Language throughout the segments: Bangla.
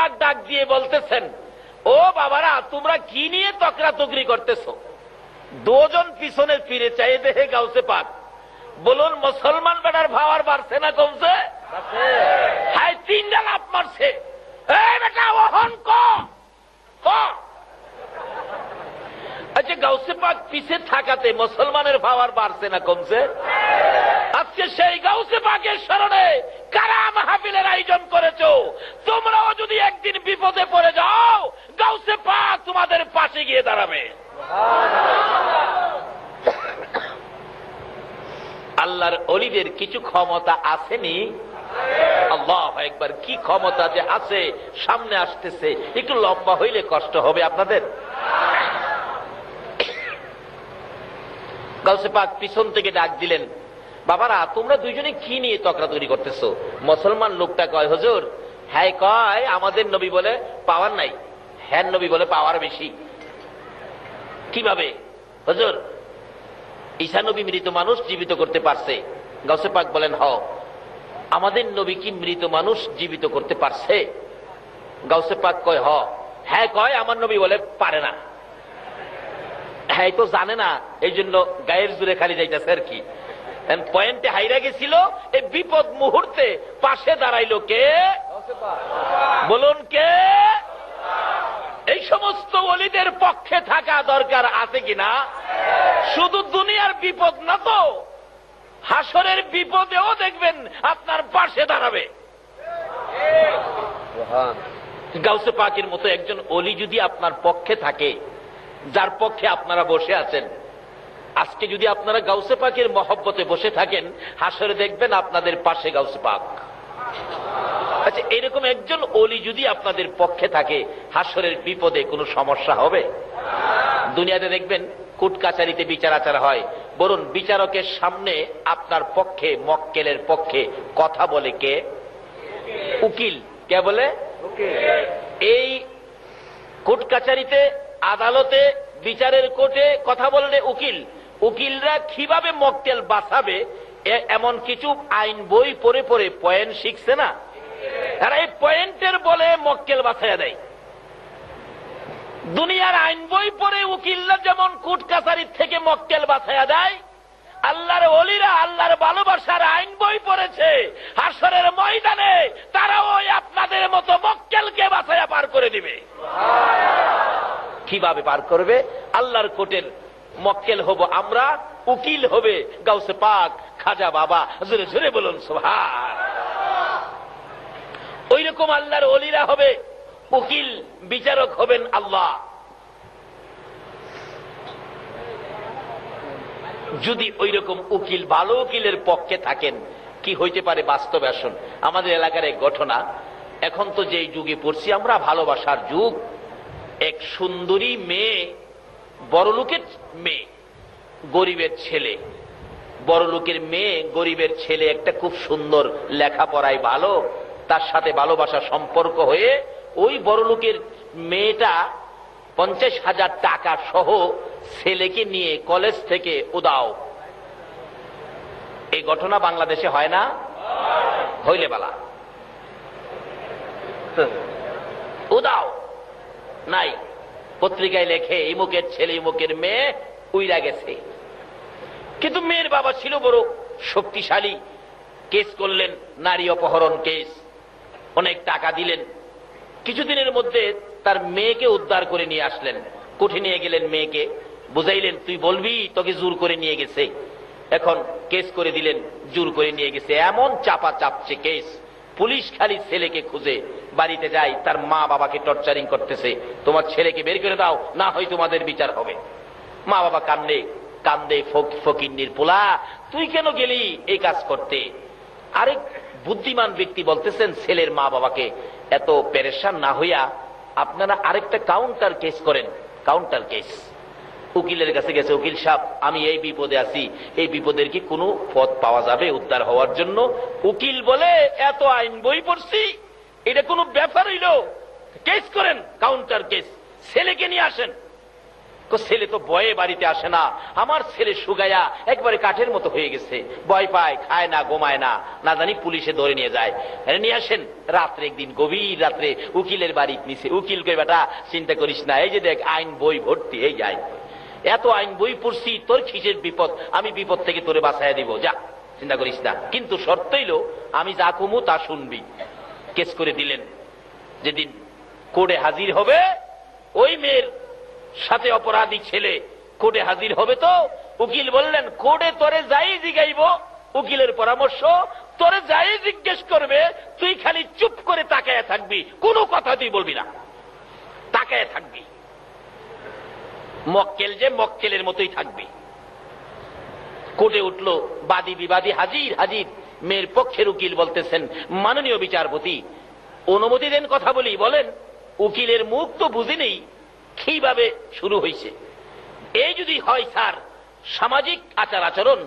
পাক ডাক দিয়ে বলতেছেন, ও বাবারা তোমরা কি নিয়ে তকরাতকরি করতেছো? দুজন পিছনে ফিরে চাই দেখে গাউসে পাক বলুন, মুসলমান বেটার ভাওয়ার বাড়ছে না কমছে? হ্যাঁ, 3টা লাফ মারছে। এই বেটা ওহন ক। আচ্ছা, গাউসে পাক পিছে থাকাতে মুসলমানের ভাওয়ার বাড়ছে না কমছে? আজকে সেই গাউসে পাকের স্মরণে কারা মাহফিলের আয়োজন করেছো? তোমরাও যদি একদিন বিপদে পড়ে যাও, গাউসে পাক তোমাদের পাশে গিয়ে দাঁড়াবে। আল্লাহর ওলিদের কিছু ক্ষমতা আসেনি? আল্লাহ একবার কি ক্ষমতা যে আছে, সামনে আসতেছে। একটু লম্বা হইলে কষ্ট হবে আপনাদের। গাউসে পাক পিছন থেকে ডাক দিলেন, বাবারা তোমরা দুইজনে কি নিয়ে তকরাতকরি করতেছো? মুসলমান লোকটা কয়, হুজুর হ্যাঁ কয় আমাদের নবী বলে পাওয়ার নাই, হ্যাঁ নবী বলে পাওয়ার বেশি। কিভাবে হুজুর? ঈসা নবী মৃত মানুষ জীবিত করতে পারছে। গাউসে পাক বলেন, হ। আমাদের নবী কি মৃত মানুষ জীবিত করতে পারছে? গাউসে পাক কয়, হ। হ্যাঁ কয় আমার নবী বলে পারে না। হ্যাঁ তো জানে না, এই জন্য গায়ের জুড়ে খালি যাইতেছে আর কি। পয়েন্টে হাইরা গেছিল, এই বিপদ মুহূর্তে পাশে দাঁড়াইলো কে? বলুন কে? এই সমস্ত ওলিদের পক্ষে থাকা দরকার আছে কিনা? শুধু দুনিয়ার বিপদ না তো, হাসরের বিপদেও দেখবেন আপনার পাশে দাঁড়াবে। গাউসে পাকের মতো একজন ওলি যদি আপনার পক্ষে থাকে, যার পক্ষে আপনারা বসে আছেন, আজকে যদি আপনারা গাউসে পাকের মহব্বতে বসে থাকেন, হাসরে দেখবেন আপনাদের পাশে গাউসে পাক। আচ্ছা, এরকম একজন ওলি যদি আপনাদের পক্ষে থাকে, হাসরের বিপদে কোনো সমস্যা হবে? দুনিয়াতে দেখবেন কোর্ট কাচারিতে বিচার আচার হয়, বলুন বিচারকের সামনে আপনার পক্ষে, মক্কেলের পক্ষে কথা বলে কে? উকিল। কে বলে? এই কোর্ট কাচারিতে, আদালতে, বিচারের কোর্টে কথা বললে উকিল। উকিলরা কিভাবে মক্কেল বাঁচাবে এমন কিছু আইন বই পড়ে পড়ে পয়েন্ট শিখছে না? তারা এই পয়েন্টের বলে মক্কেল বাঁচাইয়া দেয়। দুনিয়ার আইন বই পড়ে উকিলরা যেমন কোর্ট কাছারির থেকে মক্কেল বাঁচাইয়া দেয়, আল্লাহর ওলিরা আল্লাহর ভালোবাসার আইন বই পড়েছে, হাসরের ময়দানে তারাও আপনাদের মতো মক্কেলকে বাঁচাইয়া পার করে দিবে। কিভাবে পার করবে? আল্লাহর কোর্টের মক্কেল হব আমরা, উকিল হবে গাউসে পাক, খাজা বাবা। জোরে জোরে বলুন সুবহান। ওই রকম আল্লাহর ওলিরা হবে উকিল, বিচারক হবেন আল্লাহ। যদি ওই রকম উকিল, ভালো উকিলের পক্ষে থাকেন, কি হইতে পারে বাস্তবে আসুন। আমাদের এলাকার এক ঘটনা, এখন তো যেই যুগে পড়ছি আমরা, ভালোবাসার যুগ। এক সুন্দরী মেয়ে, বড়লোকের মেয়ে, গরিবের ছেলে, বড়লোকের মেয়ে, গরিবের ছেলে, একটা খুব সুন্দর, লেখাপড়ায় ভালো, তার সাথে ভালোবাসা সম্পর্ক হয়ে ওই বড়লোকের মেয়েটা 50,000 টাকা সহ ছেলেকে নিয়ে কলেজ থেকে উদাও। এই ঘটনা বাংলাদেশে হয় না? হইলে বালা। উদাও নাই, পত্রিকায় লেখে ইমুকের ছেলে, ইমুকের মেয়ে উইরা গেছে। কিন্তু মেয়ের বাবা ছিল বড় শক্তিশালী, কেস করলেন, নারী অপহরণ কেস, অনেক টাকা দিলেন। কিছুদিনের মধ্যে তার মেয়েকে উদ্ধার করে নিয়ে আসলেন, কোর্টে নিয়ে গেলেন, মেয়েকে বুঝাইলেন তুই বলবি তোকে জোর করে নিয়ে গেছে। এখন কেস করে দিলেন, জোর করে নিয়ে গেছে। এমন চাপা চাপছে কেস, পুলিশ খালি ছেলেকে খুঁজে বাড়িতে যায়, তার মা বাবাকে টর্চারিং করতেছে, তোমার ছেলেকে বের করে দাও, না হয় তোমাদের বিচার হবে। মা বাবা কান্দে কান্দে, ফকিন্নির পোলা তুই কেন গেলি এই কাজ করতে? আরেক বুদ্ধিমান ব্যক্তি বলতেছেন ছেলের মা বাবাকে, এত পেরেশান না হইয়া আপনারা আরেকটা কাউন্টার কেস করেন। কাউন্টার কেস, উকিলের কাছে গেছে, উকিল সাহেব আমি এই বিপদে আছি, এই বিপদের কি কোনো পথ পাওয়া যাবে উদ্ধার হওয়ার জন্য? উকিল বলে এত আইন বই পড়ছি, এটা কোনো ব্যাপার হইল? কেস করেন, কাউন্টার কেস, ছেলেকে নিয়ে আসেন। ছেলে তো বয়ে বাড়িতে আসে না, আমার ছেলে সুগায়া একবারে কাঠের মতো হয়ে গেছে, ভয় পায়, খায় না, ঘুমায় না, না জানি পুলিশে ধরে নিয়ে যায়। নিয়ে আসেন। রাত্রে একদিন গভীর রাত্রে উকিলের বাড়ি নিচে, উকিল কই বেটা চিন্তা করিস না, এই যে দেখ আইন বই ভর্তি, এই আইন বই, এত আইন বই পড়ছি, তোর কিসের বিপদ, আমি বিপদ থেকে তোরে বাঁচাইয়া দিব, যা চিন্তা করিস না, কিন্তু শর্ত হইল আমি যা কমু তা শুনবি। কেস করে দিলেন। যেদিন কোর্টে হাজির হবে, ওই মেয়ের সাথে অপরাধী ছেলে কোর্টে হাজির হবে, তো উকিল বললেন কোর্টে তোরে যাই জিগাইব, উকিলের পরামর্শ, তোরে যাই জিজ্ঞেস করবে তুই খালি চুপ করে তাকায় থাকবি, কোনো কথা তুই বলবি না, তাকায় থাকবি, মক্কেল যে মক্কেলের মতোই থাকবি। কোর্টে উঠলো, বাদী বিবাদী হাজির হাজির। মেয়ের পক্ষের উকিল বলতেছেন, মাননীয় বিচারপতি অনুমতি দেন কথা বলি। বলেন। উকিলের মুখ তো বুঝি নেই কিভাবে শুরু হয়েছে। এই যদি হয় স্যার সামাজিক আচার আচরণ,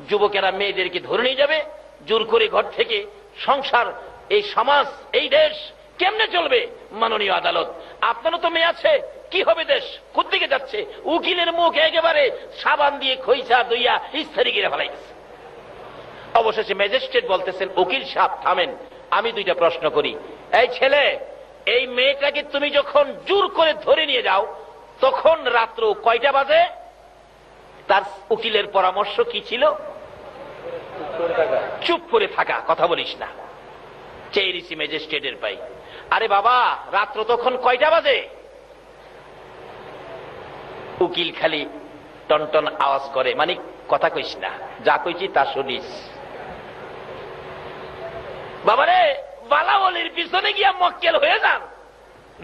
যুবকেরা মেয়েদেরকে ধরে নিয়ে যাবে জোর করে ঘর থেকে, সংসার, এই সমাজ, এই দেশ কেমনে চলবে? মাননীয় আদালত, আপনারও তো মেয়ে আছে, কি হবে দেশ, কোথেকে যাচ্ছে? উকিলের মুখ একেবারে সাবান দিয়ে খইসা দইয়া ইস্তারি গিরে ফেলাইছে। অবশেষে ম্যাজিস্ট্রেট বলতেছেন, উকিল সাহেব থামেন, আমি দুইটা প্রশ্ন করি। এই ছেলে, এই মেয়েটাকে তুমি যখন জোর করে ধরে নিয়ে যাও তখন রাত্র কয়টা বাজে? তার উকিলের পরামর্শ কি ছিল? চুপ করে থাকা, কথা বলিস না। চেয়েছি ম্যাজিস্ট্রেটের পাই, আরে বাবা রাত্র তখন কয়টা বাজে? উকিল খালি টনটন আওয়াজ করে, মানে কথা কইস না, যা কইছি তা শুনিস। বাবারে, বালা ওলির পিছনে গিয়া মক্কেল হয়ে যান,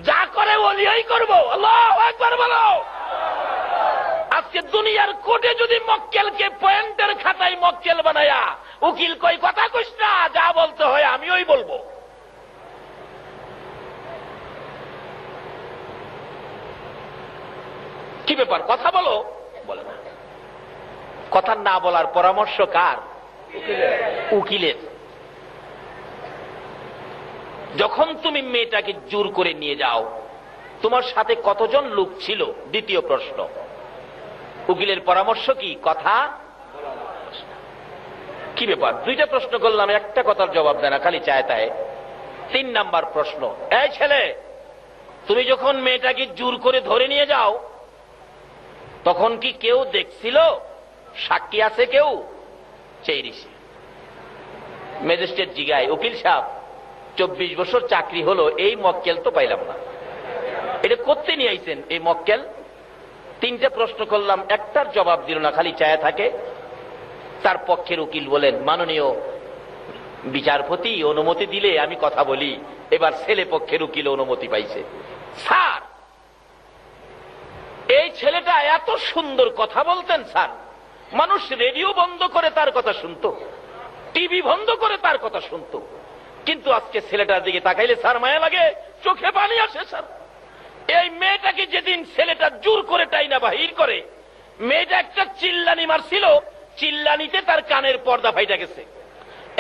যা করে ওলিই করবো। আল্লাহু আকবার বলো। আজকে দুনিয়ার কোর্টে যদি মক্কেলকে পয়েন্টের খাতায় মক্কেল বানায়া উকিল কই কথা কইস না, যা বলতে হয় আমি ওই বলবো। কি ব্যাপার, কথা বলো, বলে না। কথা না বলার পরামর্শ কার? উকিলের। যখন তুমি মেয়েটাকে জোর করে নিয়ে যাও, তোমার সাথে কতজন লোক ছিল? দ্বিতীয় প্রশ্ন। উকিলের পরামর্শ কি? কথা। কি ব্যাপার, দুইটা প্রশ্ন করলাম, একটা কথার জবাব দেয় না, খালি চায় তাই। 3 নাম্বার প্রশ্ন, এই ছেলে, তুমি যখন মেয়েটাকে জোর করে ধরে নিয়ে যাও তখন কি কেউ দেখছিল? সাক্ষী আছে কেউ? চেয়েছি। ম্যাজিস্ট্রেট জিগায়, উকিল সাহেব 24 বছর চাকরি হলো, এই মক্কেল তো পাইলাম না, এটা করতে নিয়ে আইছেন এই মক্কেল? 3টা প্রশ্ন করলাম, একটার জবাব দিল না, খালি চায় থাকে। তার পক্ষের উকিল বলেন, মাননীয় বিচারপতি অনুমতি দিলে আমি কথা বলি। এবার ছেলে পক্ষের উকিল অনুমতি পাইছে। স্যার, এই ছেলেটা এত সুন্দর কথা বলতেন স্যার, মানুষ রেডিও বন্ধ করে তার কথা শুনতো, টিভি বন্ধ করে তার কথা শুনতো, কিন্তু আজকে ছেলেটার দিকে তাকাইলে স্যার মায়া লাগে, চোখে পানি আসে স্যার। এই মেয়েটাকে যেদিন ছেলেটা জোর করে টাইনা বাহির করে, মেয়েটা একটা চিল্লানি মারছিল, চিল্লানিতে তার কানের পর্দা ফাইটা গেছে।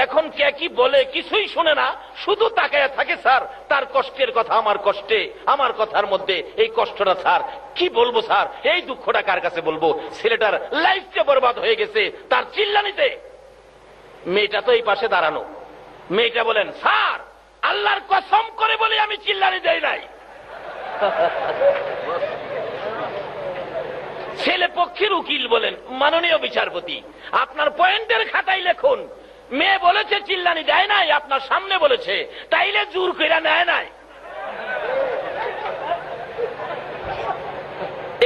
এখন কে কি বলে কিছুই শুনে না, শুধু তাকায়া থাকে স্যার। তার কষ্টের কথা আমার কষ্টে, আমার কথার মধ্যে এই কষ্টটা স্যার কি বলবো স্যার, এই দুঃখটা কার কাছে বলবো? ছেলেটার লাইফটা বরবাদ হয়ে গেছে তার চিল্লানিতে। মেয়েটা তো এই পাশে দাঁড়ানো। মেয়েটা বলেন, স্যার আল্লাহর কসম করে বলে আমি চিল্লানি দেই নাই। ছেলে পক্ষের উকিল বলেন, মাননীয় বিচারপতি আপনার পয়েন্টের খাতায় লিখুন, মেয়ে বলেছে চিল্লানি দেয় নাই, আপনার সামনে বলেছে, তাইলে জোর কইরা নেয় নাই।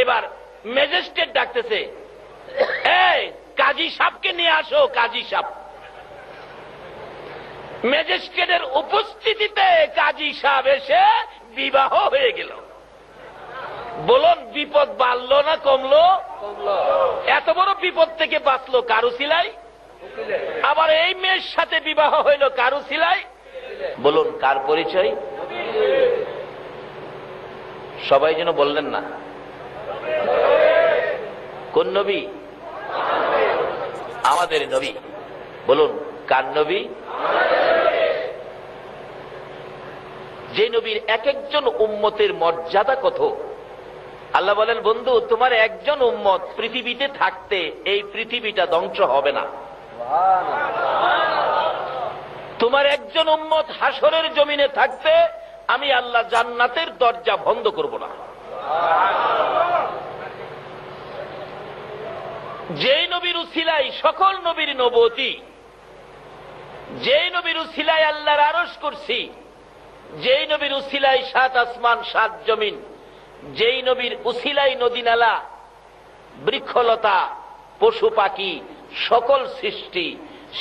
এবার ম্যাজিস্ট্রেট ডাকতেছে, এই কাজী সাহেবকে নিয়ে আসো, কাজী সাহেব। ম্যাজিস্ট্রেটের উপস্থিতিতে কাজী সাহেব এসে বিবাহ হয়ে গেল। বলুন, বিপদ বাড়লো না কমলো? এত বড় বিপদ থেকে বাঁচলো কারু সিলাই। আবার এই মেয়ের সাথে বিবাহ হইল কারু সিলাই। বলুন, কার পরিচয়? সবাই যেন বললেন না। কোন নবী? আমাদের নবী। বলুন, কার নবী? যে নবীর এক একজন উম্মতের মর্যাদা কত, আল্লাহ বলেন, বন্ধু তোমার একজন উম্মত পৃথিবীতে থাকতে এই পৃথিবীটা ধ্বংস হবে না। তোমার একজন উম্মত হাসরের জমিনে থাকতে আমি আল্লাহ জান্নাতের দরজা বন্ধ করব না। যেই নবীর উসিলায় সকল নবীর নবুয়তি, যেই নবীর উসিলায় আল্লাহর আরশ করছি, যেই নবীর উসিলায় 7 আসমান 7 জমিন, যেই নবীর উসিলায় নদী নালা বৃক্ষলতা পশু পাখি সকল সৃষ্টি,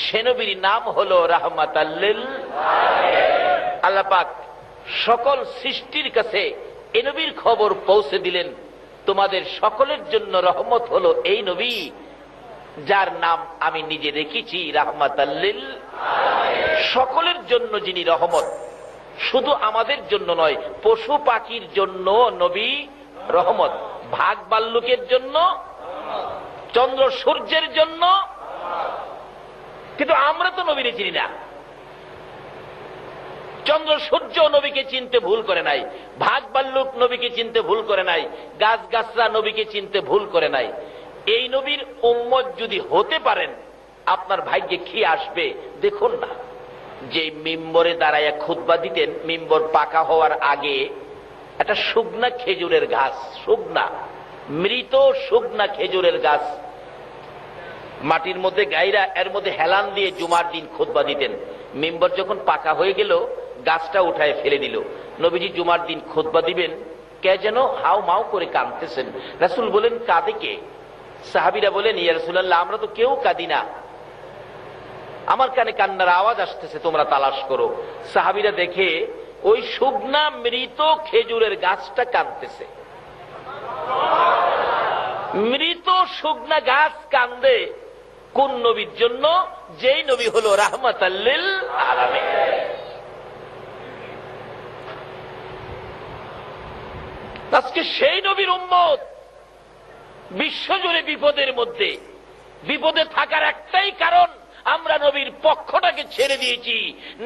সে নবীর নাম হলো রাহমাতাল লিল আলামিন। আল্লাহ পাক সকল সৃষ্টির কাছে এ নবীর খবর পৌঁছে দিলেন, তোমাদের সকলের জন্য রহমত হলো এই নবী যার নাম আমি নিজে রেখেছি রাহমাতাল লিল আলামিন। সকলের জন্য যিনি রহমত, শুধু আমাদের জন্য নয়, পশু পাখির জন্য নবী রহমত, ভাগ ভাল্লুকের জন্য, চন্দ্র সূর্যের জন্য। কিন্তু আমরা তো নবীরে চিনি না। চন্দ্র সূর্য নবীকে চিনতে ভুল করে নাই, ভাগ ভাল্লুক নবীকে চিনতে ভুল করে নাই, গাছ গাছরা নবীকে চিনতে ভুল করে নাই। এই নবীর উম্মত যদি হতে পারেন, আপনার ভাগ্যে কি আসবে দেখুন না। যে মিম্বরে দাঁড়ায় খুতবা দিতেন, মিম্বর পাকা হওয়ার আগে একটা শুকনা খেজুরের গাছ, শুকনা মৃত শুকনা খেজুরের গাছ মাটির মধ্যে গাইরা এর মধ্যে হেলান দিয়ে জুমার দিন খুতবা দিতেন। মিম্বর যখন পাকা হয়ে গেল, গাছটা উঠায় ফেলে দিল। নবীজি জুমার দিন খুতবা দিবেন, কে যেন হাও মাও করে কাঁদতেছেন। রাসূল বলেন, কাঁদে কে? সাহাবীরা বলেন, ইয়া রাসূলুল্লাহ, আমরা তো কেউ কাঁদি না, আমার কানে কান্নার আওয়াজ আসতেছে, তোমরা তালাশ করো। সাহাবীরা দেখে ওই শুকনা মৃত খেজুরের গাছটা কাঁদতেছে। মৃত শুকনা গাছ কান্দে কোন নবীর জন্য? যেই নবী হলো রাহমাতাল লিল আলামিন। আজকে সেই নবীর উম্মত বিশ্বজুড়ে বিপদের মধ্যে। বিপদে থাকার একটাই কারণ, আমরা নবীর পক্ষটাকে ছেড়ে দিয়েছি।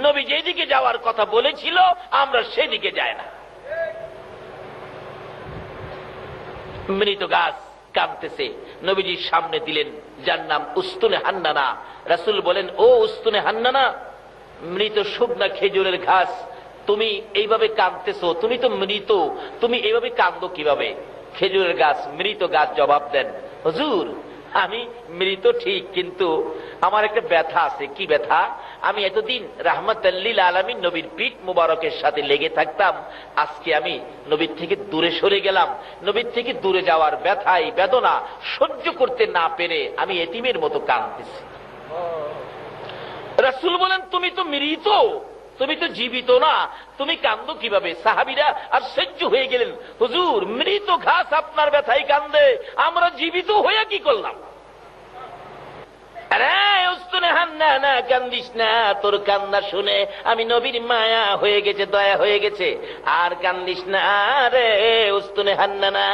নবী যেদিকে যাওয়ার কথা বলেছিল আমরা সেদিকে যাই না। মৃত গাছ কাঁদতেছে, নবীজির সামনে দিলেন, যার নাম উস্তুনে হান্নানা। রাসূল বলেন, ও উস্তুনে হান্নানা, মৃত শুকনা খেজুরের ঘাস, তুমি এইভাবে কাঁদতেছো, তুমি তো মৃত, তুমি এইভাবে কাঁদো কিভাবে? খেজুরের গাছ, মৃত গাছ জবাব দেন, হুজুর আমি মৃত ঠিক, কিন্তু আমার একটা ব্যথা আছে। কি ব্যথা? আমি এতদিন রাহমাতাল লিল আলামিন নবীর পিঠ মুবারকের সাথে লেগে থাকতাম, আজকে আমি নবীর থেকে দূরে সরে গেলাম। নবীর থেকে দূরে যাওয়ার ব্যথাই বেদনা সহ্য করতে না পেরে আমি এতিমের মতো কাঁদতেছি। রাসূল বলেন, তুমি তো মৃত, তুমি তো জীবিত না, তুমি কান্দো কিভাবে? সাহাবীরা আশ্চর্য হয়ে গেলেন, হুজুর মৃত ঘাস আপনার ব্যথায় কান্দে, আমরা জীবিত হয়ে কি করলাম? আরে উস্তুনে হান্নানা, কান্দিস না, তোর কান্না শুনে আমি নবীর মায়া হয়ে গেছে, দয়া হয়ে গেছে, আর কান্দিস না রে উস্তুনে হান্নানা,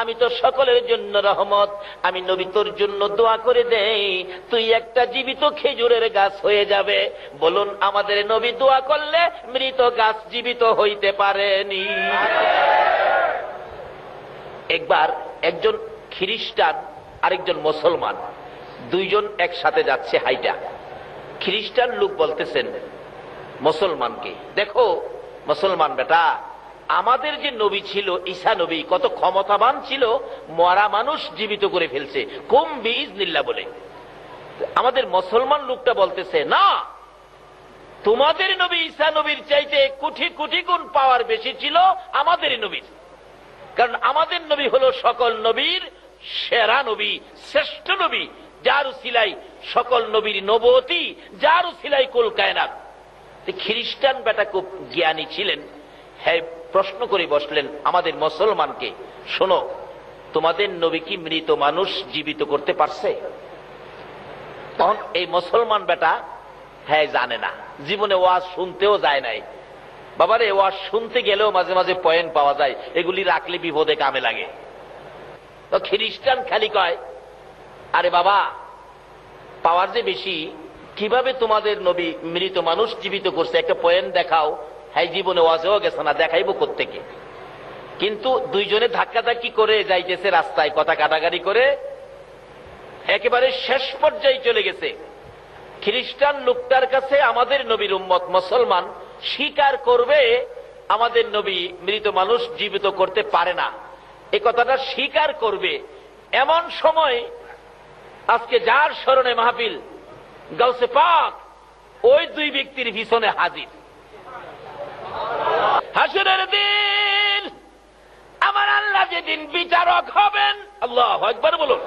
আমি তো সকলের জন্য রহমত, আমি নবী তোর জন্য দোয়া করে দেই, তুই একটা জীবিত খেজুরের গাছ হয়ে যাবে। বলুন, আমাদের নবী দোয়া করলে মৃত গাছ জীবিত হইতে পারেনি? একবার একজন খ্রিস্টান আরেকজন মুসলমান, দুইজন একসাথে যাচ্ছে হাইটা। খ্রিস্টান লোক বলতেছেন মুসলমানকে, দেখো মুসলমান বেটা, আমাদের যে নবী ছিল ঈসা নবী, কত ক্ষমতাবান ছিল, মরা মানুষ জীবিত করে ফেলছে, কুম বিইজনিল্লাহ বলে। আমাদের মুসলমান লোকটা বলতেছে, না, তোমাদের নবী ঈসা নবীর চাইতে কোটি কোটি গুণ পাওয়ার বেশি ছিল আমাদের নবীর, কারণ আমাদের নবী হলো সকল নবীর সেরা নবী, শ্রেষ্ঠ নবী, যার উসিলায় সকল নবীর নবুয়তি, যার উসিলায় কুল কায়নাত। খ্রিস্টান বেটা খুব জ্ঞানী ছিলেন, হ্যাঁ প্রশ্ন করে বসলেন আমাদের মুসলমানকে, শোনো, তোমাদের নবী কি মৃত মানুষ জীবিত করতে পারছে? তখন এই মুসলমান বেটা হ্যাঁ জানে না, জীবনে ওয়াজ শুনতেও যায় নাই। বাবারে, ওয়াজ শুনতে গেলেও মাঝে মাঝে পয়েন্ট পাওয়া যায়, এগুলি রাখলে বিপদে কামে লাগে। তো খ্রিস্টান খালি কয়, আরে বাবা, পাওয়ার যে বেশি, কিভাবে তোমাদের নবী মৃত মানুষ জীবিত করছে একটা পয়েন্ট দেখাও। হ্যাঁ জীবনে ওয়াজেও গেছে না, দেখাইবো কোত্থেকে? কিন্তু দুইজনে ধাক্কাধাক্কি করে যাইতেছে রাস্তায়, কথা কাটাকাটি করে একেবারে শেষ পর্যায়ে চলে গেছে। খ্রিস্টান লোকটার কাছে আমাদের নবীর উম্মত মুসলমান স্বীকার করবে আমাদের নবী মৃত মানুষ জীবিত করতে পারে না, এই কথাটা স্বীকার করবে। এমন সময় আজকে যার স্মরণে মাহফিল, গাউসে পাক ওই দুই ব্যক্তির পিছনে হাজির। হাসরের দিন আমার আল্লাহ যেদিন বিচারক হবেন, আল্লাহু আকবার বলুন,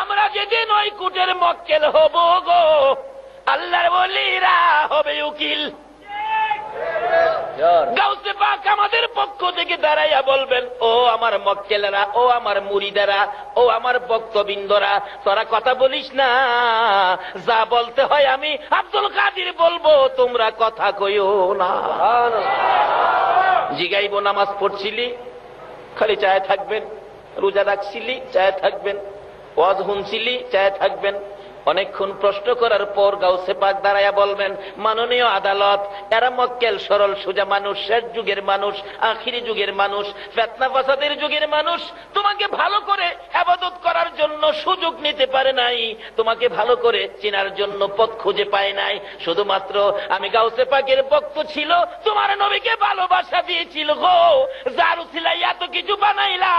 আমরা যেদিন ওই কুটের মক্কেল হব গো, আল্লাহর ওলিরা হবে উকিল। গাউসে পাক আমাদের পক্ষ থেকে দাঁড়াইয়া বলবেন, ও আমার মক্কেলেরা, ও আমার মুরিদারা, ও আমার ভক্তবৃন্দরা, তোরা কথা বলিস না, যা বলতে হয় আমি আব্দুল কাদির বলবো, তোমরা কথা কইও না। জিগাইব, নামাজ পড়ছিলি খালি চায় থাকবেন, রোজা রাখছিলি চায় থাকবেন, ওয়াজ শুনছিলি চায় থাকবেন। অনেকক্ষণ প্রশ্ন করার পর গাউসে পাক দাঁড়ায়া বলবেন, মাননীয় আদালত, এরা মক্কেল সরল সোজা মানুষ, শেষ যুগের মানুষ, আখিরি যুগের মানুষ, ফিতনা ফাসাদের যুগের মানুষ, তোমাকে ভালো করে ইবাদত করার জন্য সুযোগ নিতে পারে নাই, তোমাকে ভালো করে চেনার জন্য পথ খুঁজে পায় নাই। শুধুমাত্র আমি গাউসে পাকের ভক্ত ছিল, তোমার নবীকে ভালোবাসা দিয়েছিল গো, যার উসিলায় এত কিছু বানাইলা,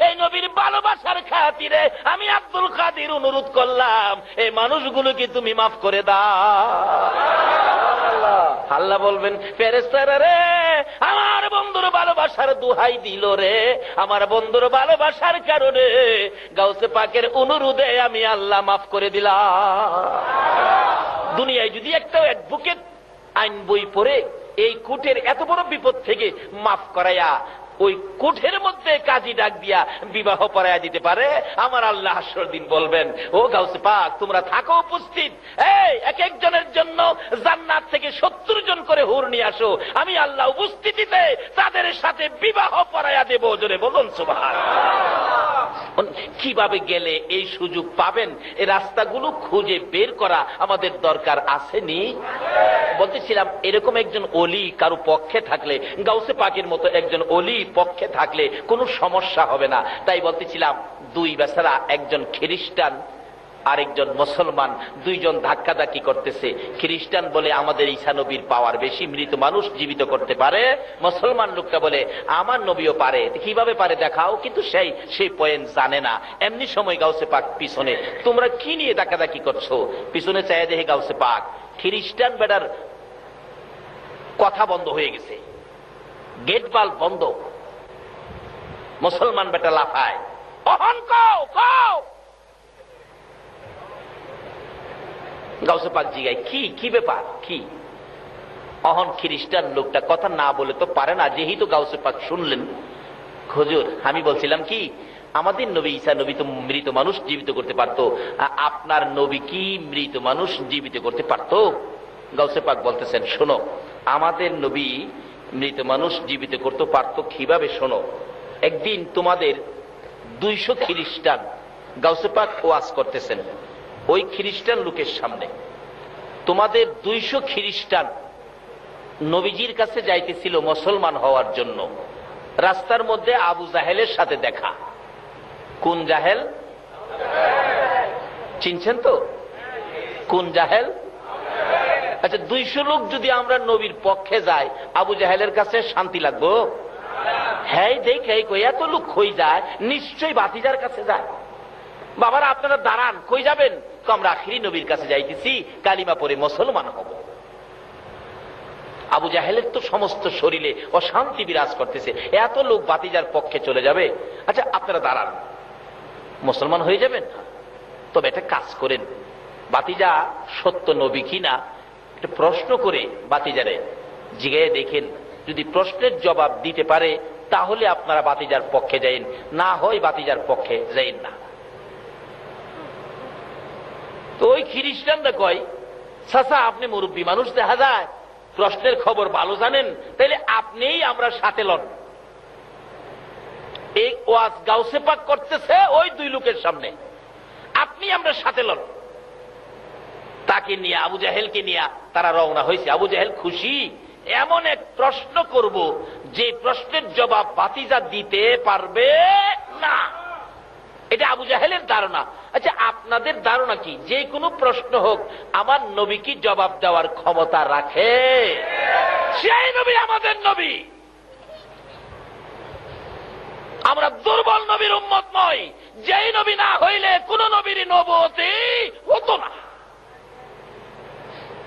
এই নবীর ভালোবাসার খাতিরে আমি আব্দুল কাদির অনুরোধ করলাম, এই মানুষগুলোকে তুমি মাফ করে দাও। আল্লাহ বলবেন, ফেরেশতারা রে, আমার বন্ধুর ভালোবাসার দোহাই দিল রে, আমার বন্ধুর ভালোবাসার কারণে গাউসে পাকের অনুরোধে আমি আল্লাহ মাফ করে দিলাম। দুনিয়ায় যদি একটা অ্যাডভোকেট আইন বই পড়ে এই কোর্টের এত বড় বিপদ থেকে মাফ করাইয়া ওই কোঠের মধ্যে কাজী ডাক দিয়া বিবাহ পড়াইয়া দিতে পারে, আমার আল্লাহ হাসরের দিন বলবেন, ও গাউসে পাক তোমরা থাকো উপস্থিত, এই এক একজনের জন্য জান্নাত থেকে 70 জন করে হুর নিয়ে আসো, আমি আল্লাহ উপস্থিতিতে তাদের সাথে বিবাহ পড়াইয়া দেব। জোরে বলুন সুবহানাল্লাহ। কিভাবে গেলে এই সুযোগ পাবেন, এই রাস্তাগুলো খুঁজে বের করা আমাদের দরকার আসেনি? বলতেছিলাম, এরকম একজন ওলি কারো পক্ষে থাকলে, গাউসে পাকের মতো একজন ওলি পক্ষে থাকলে কোনো সমস্যা হবে না। তাই বলতেছিলাম, দুই বেচারা, একজন খ্রিস্টান আরেকজন মুসলমান, দুইজন ধাক্কাধাক্কি করতেছে। খ্রিস্টান বলে আমাদের ঈসা নবীর পাওয়ার বেশি, মৃত মানুষ জীবিত করতে পারে। মুসলমান লোকটা বলে আমার নবীও পারে, কিভাবে পারে দেখাও, কিন্তু সেই পয়েন্ট জানে না। এমনি সময় গাউসে পাক পিছনে, তোমরা কি নিয়ে ধাক্কাধাক্কি করছো? পিছনে চাইয়া দেখে গাউসে পাক খ্রিস্টান বেটার কথা বন্ধ হয়ে গেছে, গেট বাল্ব বন্ধ। মুসলমান বেটা লাফায়, অহন কও কও। গাউসে পাক জিগায়, কি ব্যাপার, কি? অহন খ্রিস্টান লোকটা কথা না বলে তো পারে না, যেহেতু গাউসে পাক শুনলেন, হুজুর আমি বলছিলাম কি, আমাদের নবী ঈসা নবী তো মৃত মানুষ জীবিত করতে পারতো, আপনার নবী কি মৃত মানুষ জীবিত করতে পারতো? গাউসে পাক বলতেছেন, শোনো, আমাদের নবী মৃত মানুষ জীবিত করতে পারতো কিভাবে, শোনো। একদিন তোমাদের 200 খ্রিস্টান, গাউসে পাক ওয়াজ করতেছেন ওই খ্রিস্টান লোকের সামনে, তোমাদের 200 খ্রিস্টান নবীজির কাছে যাইতেছিল মুসলমান হওয়ার জন্য। রাস্তার মধ্যে আবু জাহেলের সাথে দেখা। কোন জাহেল? চিনছেন তো কোন জাহেল? আচ্ছা, 200 লোক যদি আমরা নবীর পক্ষে যাই, আবু জাহেলের কাছে শান্তি লাগবো? হ্যাঁ, দেখে এত লোক কই যায়, নিশ্চয়ই বাতিজার কাছে যায়। বাবারা আপনারা দাঁড়ান, কই যাবেন? তো আমরা আখিরি নবীর কাছে যাইতেছি, কালিমা পড়ে মুসলমান হব। আবু জাহেলের তো সমস্ত শরীরে অশান্তি বিরাজ করতেছে, এত লোক বাতিজার পক্ষে চলে যাবে। আচ্ছা আপনারা দাঁড়ান, মুসলমান হয়ে যাবেন? তবে একটা কাজ করেন, বাতিজা সত্য নবী কিনা একটা প্রশ্ন করে বাতিজারে জিগায়ে দেখেন, যদি প্রশ্নের জবাব দিতে পারে তাহলে আপনারা বাতিজার পক্ষে যাইন, না হয় বাতিজার পক্ষে যাইন না। তো ওই খ্রিস্টানরা কয়, চাচা আপনি মুরব্বী মানুষ, দেখা যায় প্রশ্নের খবর ভালো জানেন, তাইলে আপনিই আমরা সাথে লন। এই ওয়াজ গাউসে পাক করতেছে ওই দুই লোকের সামনে, আপনি আমরা সাথে লন। তাকে নিয়ে, আবু জাহেলকে নিয়ে তারা রওনা হয়েছে। আবু জাহেল খুশি, এমন এক প্রশ্ন করব যে প্রশ্নের জবাব ভাতিজা দিতে পারবে না। এটা আবু জাহেলের ধারণা। আচ্ছা, আপনাদের ধারণা কি যে কোনো প্রশ্ন হোক আমার নবী কি জবাব দেওয়ার ক্ষমতা রাখে? সেই নবী আমাদের নবী। আমরা দুর্বল নবীর উম্মত নই। যেই নবী না হইলে কোন নবীর নবুয়তি হতো না।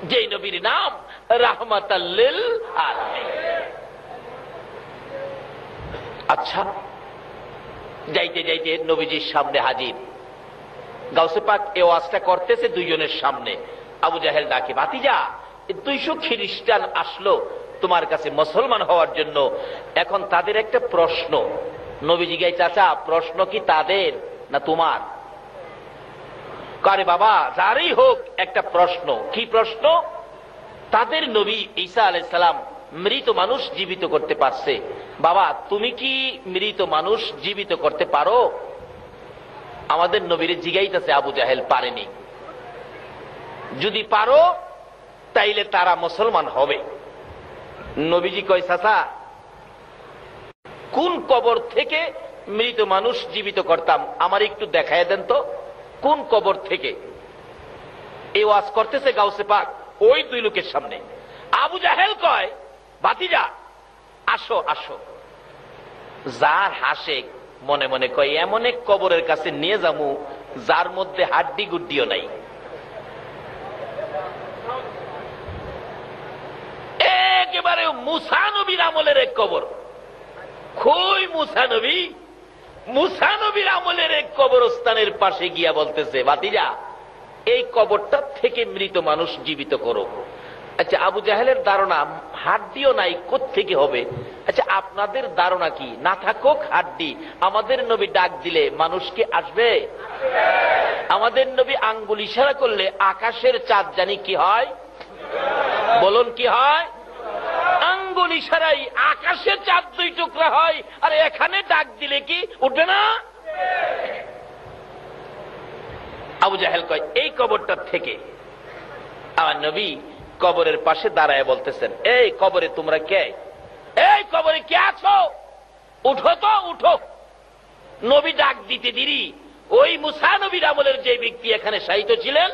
যেই নবীর নাম রাহমাতাল লিল আলামিন। আচ্ছা, যাইতে যাইতে নবীজির সামনে হাজির। গাউসে পাক এ ওয়াজটা করতেছে দুইজনের সামনে। আবু জাহেল ডাকে, ভাতিজা 200 খ্রিস্টান আসলো তোমার কাছে মুসলমান হওয়ার জন্য। এখন তাদের একটা প্রশ্ন। নবীজি গাই, চাচা প্রশ্ন কি তাদের না তোমার? কারে বাবা, যারই হোক একটা প্রশ্ন। কি প্রশ্ন? তাদের নবী ঈসা আলাইহিস সালাম মৃত মানুষ জীবিত করতে পারছে। বাবা, তুমি কি মৃত মানুষ জীবিত করতে পারো? আমাদের নবীর জিগাইতেছে আবু জাহেল, পারেনি। যদি পারো তাইলে তারা মুসলমান হবে। নবীজি কয়, চাচা কোন কবর থেকে মৃত মানুষ জীবিত করতাম আমার একটু দেখায় দেন তো, কোন কবর থেকে? এই ওয়াজ করতেছে গাউসে পাক ওই দুই লোকের সামনে। আবু জাহেল কয়, ভাতিজা আসো আসো। যার হাসে মনে মনে কয়, এমন এক কবরের কাছে নিয়ে যামু যার মধ্যে হাড্ডি গুড্ডিও নাই। একেবারে মুসা নবীর আমলের এক কবর। কই মুসা নবী? মুসা নবীর আমলের এক কবরস্থানের পাশে গিয়া বলতেছে, ভাতিজা এই কবরটা থেকে মৃত মানুষ জীবিত করো। আচ্ছা, আবু জাহেলের ধারণা হাড্ডিও নাই, কোত্থেকে হবে? আচ্ছা, আপনাদের ধারণা কি? না থাকুক হাড্ডি, আমাদের নবী ডাক দিলে মানুষকে আসবে? আমাদের নবী আঙ্গুল ইশারা করলে আকাশের চাঁদ জানি কি হয়? বলুন কি হয়? আঙ্গুল ইশারাই আকাশের চাঁদ 2 টুকরা হয়। আর এখানে ডাক দিলে কি উঠবে না? আবু জাহেল কয়, এই কবরটার থেকে। আমার নবী কবরের পাশে দাঁড়ায় বলতেছেন, এই কবরে তোমরা কে? এই কবরে কে আছো? উঠো তো, উঠো। নবী ডাক দিতে দেরি ওই মুসা নবীর আমলের যে ব্যক্তি এখানে শায়িত ছিলেন,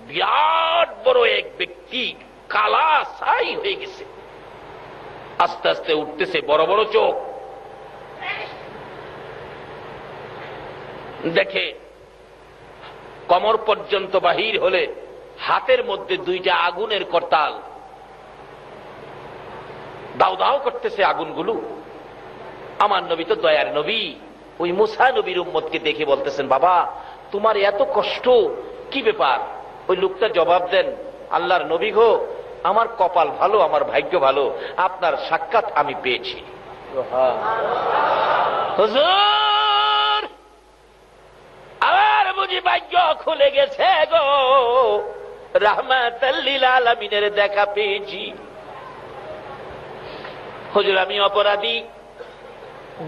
বিরাট বড় এক ব্যক্তি, কালা ছাই হয়ে গেছে, আস্তে আস্তে উঠতেছে, বড় বড় চোখ। দেখে কমর পর্যন্ত বাহির হলে হাতের মধ্যে 2টা আগুনের করতাল, দাও দাও করতেছে আগুনগুলো। আমার নবী তো দয়ার নবী, ওই মুসা নবীর উম্মতকে দেখে বলতেছেন, বাবা তোমার এত কষ্ট কি ব্যাপার? ওই লোকটা জবাব দেন, আল্লাহর নবী গো, আমার কপাল ভালো, আমার ভাগ্য ভালো, আপনার সাক্ষাৎ আমি পেয়েছি। হুজুর আবার বুঝি ভাগ্য খুলে গেছে গো, রাহমাতাল লিল আলামিনের দেখা পেয়েছি। হুজুর আমি অপরাধী,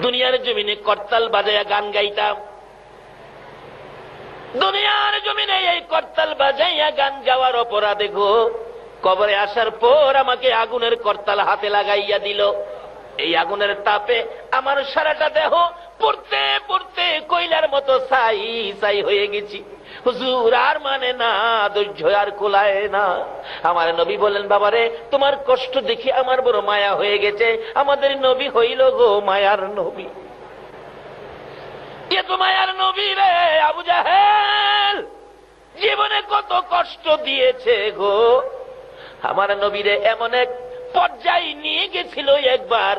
দুনিয়ার জমিনে করতাল বাজায়া গান গাইতাম, দুনিয়ার জমিনে এই করতাল বাজাইয়া গান গাওয়ার অপরাধে গো কবরে আসার পর আমাকে আগুনের করতাল হাতে লাগাইয়া দিল। এই আগুনের তাপে আমার সারাটা দেহ পড়তে পড়তে কয়লার মতো ছাই ছাই হয়ে গেছি। হুজুর আর মানে না, ধৈর্য আর কুলায় না। আমার নবী বলেন, বাবারে তোমার কষ্ট দেখে আমার বড় মায়া হয়ে গেছে। আমাদের নবী হইল গো মায়ার নবী। এ তো মায়ার নবী রে। আবু জাহেল জীবনে কত কষ্ট দিয়েছে গো। আমার নবীরে এমন এক পর্যায়ে নিয়ে গেছিল, একবার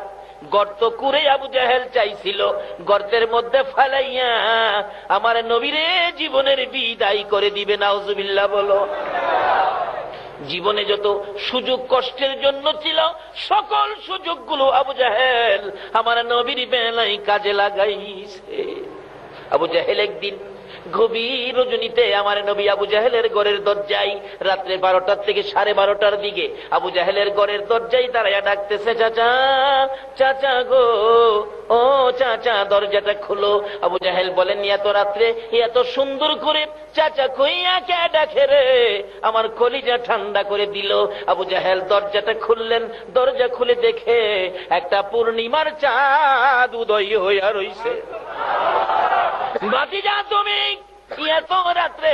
গর্ত করে আবু জাহেল চাইছিল গর্তের মধ্যে ফালাইয়া আমার নবীরে জীবনের বিদায় করে দিবে। নাউজুবিল্লাহ বলো। জীবনে যত সুযোগ কষ্টের জন্য ছিল সকল সুযোগগুলো আবু জাহেল আমার নবীর বেলায় কাজে লাগাইছে। আবু জাহেল একদিন গভীর রজনীতে আমার নবী আবু জাহেলের ঘরের দরজায় রাত্রে 12টার থেকে 12:30টার দিকে আবু জাহেলের ঘরের দরজায় দাঁড়ায়া ডাকতেছে, চাচা চাচা গো, ও চাচা দরজাটা খুলো। আবু জাহেল বলেন, এত রাত্রে এত সুন্দর করে চাচা কইয়া কে ডাকে রে? আমার কলিজা ঠান্ডা করে দিল। আবু জাহেল দরজাটা খুললেন, দরজা খুলে দেখে একটা পূর্ণিমার চাঁদ উদয় হইয়া রইছে। ভাতিজা তুমি এত রাত্রে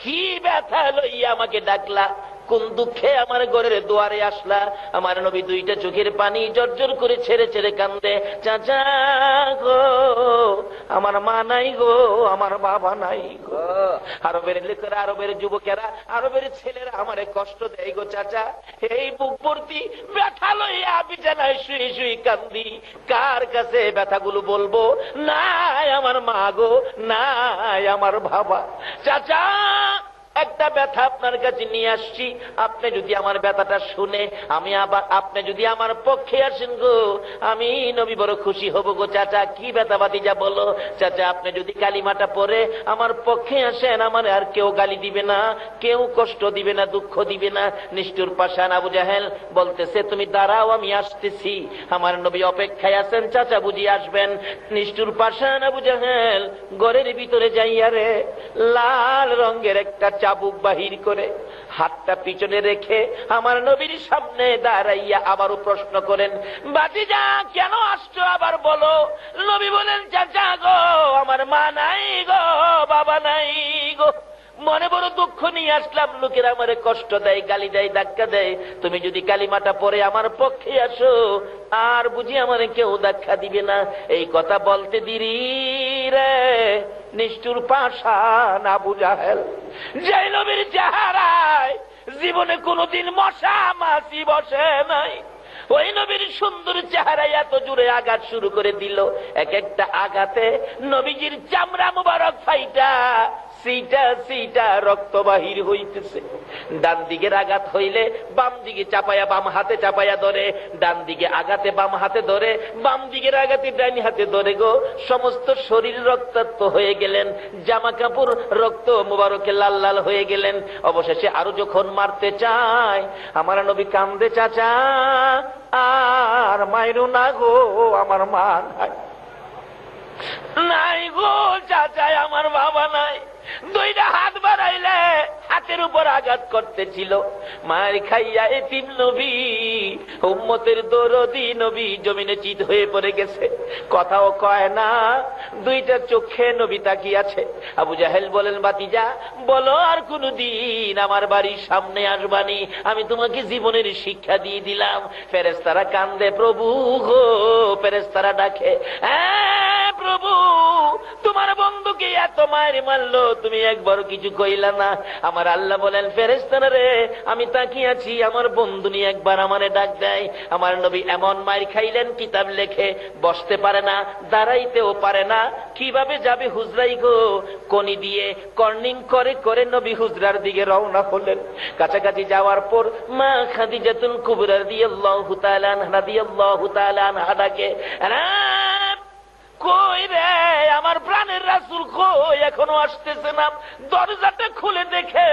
কি ব্যথা লইয়া আমাকে ডাকলা? কোন দুঃখে আমার ঘরের দুয়ারে আসলা? আমার নবী দুইটা চোখের পানি জর্জর করে ছেড়ে ছেড়ে কান্দে, চাচা গো, আমার মা নাই গো, আমার বাবা নাই গো। আরবের লোকেরা, আরবের যুবকেরা, আরবের ছেলেরা আমারে কষ্ট দেয় গো চাচা। এই বুক ভর্তি ব্যথা লইয়া বিছানায় শুয়ে শুয়ে কান্দি, কার কাছে ব্যথাগুলো বলবো? নাই আমার মা গো, নাই আমার বাবা। চাচা একটা ব্যথা আপনার কাছে নিয়ে আসছি, আপনি যদি আমার ব্যথাটা শুনে আপনি যদি আমার পক্ষে আসেন গো, আমি নবী বড় খুশি হব গো। চাচা কি ব্যথা ভাতিজা বলো? চাচা আপনি যদি কালিমাটা পড়ে আমার পক্ষে আসেন, আমার আর কেউ গালি দিবে না, কেউ কষ্ট দিবে না, দুঃখ দিবে না। নিষ্ঠুর পাষাণ আবু জাহেল বলতেছে, তুমি দাঁড়াও আমি আসতেছি। আমার নবী অপেক্ষায় আছেন, চাচা বুঝি আসবেন। নিষ্ঠুর পাষাণ আবু জাহেল ঘরের ভিতরে যাইয়া রে লাল রঙের একটা চাবুক বাহির করে হাতটা পিছনে রেখে আমার নবীর সামনে দাঁড়াইয়া আবারও প্রশ্ন করেন, ভাতিজা কেন আসছো আবার বলো? নবী বলেন, চাচা গো, আমার মা নাই গো, বাবা নাই গো, মনে বড় দুঃখ নিয়ে আসলাম। লোকেরা আমারে কষ্ট দেয়, গালি দেয়, ধাক্কা দেয়। তুমি যদি কালিমাটা পরে আমার পক্ষে আসো, আর বুঝি আমারে কেউ ধাক্কা দিবে না। এই কথা বলতে দেরি রে নিষ্ঠুর পাষাণ আবু জাহেল, যে নবীর চেহারায় জীবনে কোনোদিন মশা মাছি বসে নাই, ওই নবীর সুন্দর চেহারায় এত জোরে আঘাত শুরু করে দিল। এক একটা আঘাতে নবীজির চামড়া মুবারক ফাইটা সিটা সিটা রক্ত বাহির হইতেছে। ডান দিকের আঘাত হইলে বাম দিকে চাপায়া, বাম হাতে চাপায়া ধরে, ডান দিকে আঘাতে বাম হাতে ধরে, বাম দিকের আঘাতে ডান হাতে ধরে গো। সমস্ত শরীর রক্তাক্ত হয়ে গেলেন, জামা কাপড় রক্ত মুবারকে লাল লাল হয়ে গেলেন। অবশেষে আরো যখন মারতে চায়, আমার নবী কান্দে, চাচা আর মাইরু না গো, আমার মা নাই, নাই গো চাচা, আমার বাবা নাই। দুইটা হাত বাড়াইলে হাতের উপর আঘাত করতেছিল। মায়ের খাইয়া এতিম নবী, উম্মতের দরদি নবী জমিনে চিত হয়ে পড়ে গেছে, কথাও কয় না, দুইটা চোখে নবী তাকিয়ে আছে। আবু জাহেল বলেন, ভাতিজা বলো আর কোনদিন আমার বাড়ির সামনে আসবানি, আমি তোমাকে জীবনের শিক্ষা দিয়ে দিলাম। ফেরেশতারা কান্দে, প্রভু গো, ফেরেশতারা ডাকে, হ্যাঁ প্রভু, তোমার বন্ধুকে এত মায়ের মারলো, তুমি একবার কিছু কইলা না। আমার আল্লাহ বলেন, ফেরেশতারা রে, আমি তাকিয়ে আছি, আমার বন্ধু নিয়ে একবার আমারে ডাক দেয়। আমার নবী এমন মায়ের খাইলেন, কিতাব লেখে বসতে পারে না, দাঁড়াইতেও পারে না, কিভাবে যাবে হুজরাই গো। কনি দিয়ে কর্নিং করে করে নবী হুজরার দিকে রওনা হলেন। কাছাকাছি যাওয়ার পর মা খাদিজাতুল কুবরা রাদিয়াল্লাহু তাআলা আনহা ডাকে, কই রে আমার প্রাণের রাসূল, কই এখনো আসতেছে না? দরজাটা খুলে দেখে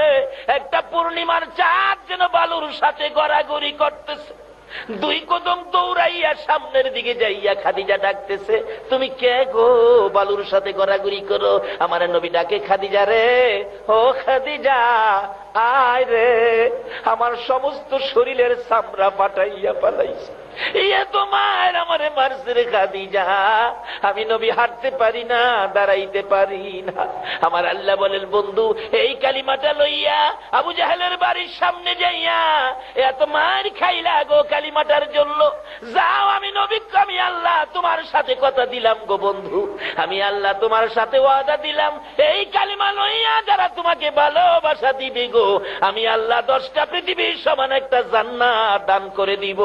একটা পূর্ণিমার চাঁদ যেন বালুর সাথে গড়াগড়ি করতেছে। দুই কদম দৌড়াইয়া সামনের দিকে যাইয়া খাদিজা ডাকতেছে, তুমি কে গো, বালুর সাথে গড়াগড়ি করো? আমার নবী ডাকে, খাদিজা রে, ও খাদিজা আয় রে, আমার সমস্ত শরীরের চামড়া পাঠাইয়া পালাইছে, ইয়ে তো মায়ের আমারে মারছে রে খাদিজা, আমি নবী হাঁটতে পারি না, দাঁড়াইতে পারি না। আমার আল্লাহ বলেন, বন্ধু এই কালিমাটা লইয়া আবু জাহেলের বাড়ির সামনে যাইয়া এত মার খাইলা গো কালিমাটার জন্য, যাও, আমি নবী, আমি আল্লাহ তোমার সাথে কথা দিলাম গো বন্ধু, আমি আল্লাহ তোমার সাথে ওয়াদা দিলাম, এই কালিমা লইয়া যারা তোমাকে ভালোবাসা দিবে গো, আমি আল্লাহ 10টা পৃথিবীর সমান একটা জান্নাত দান করে দিব।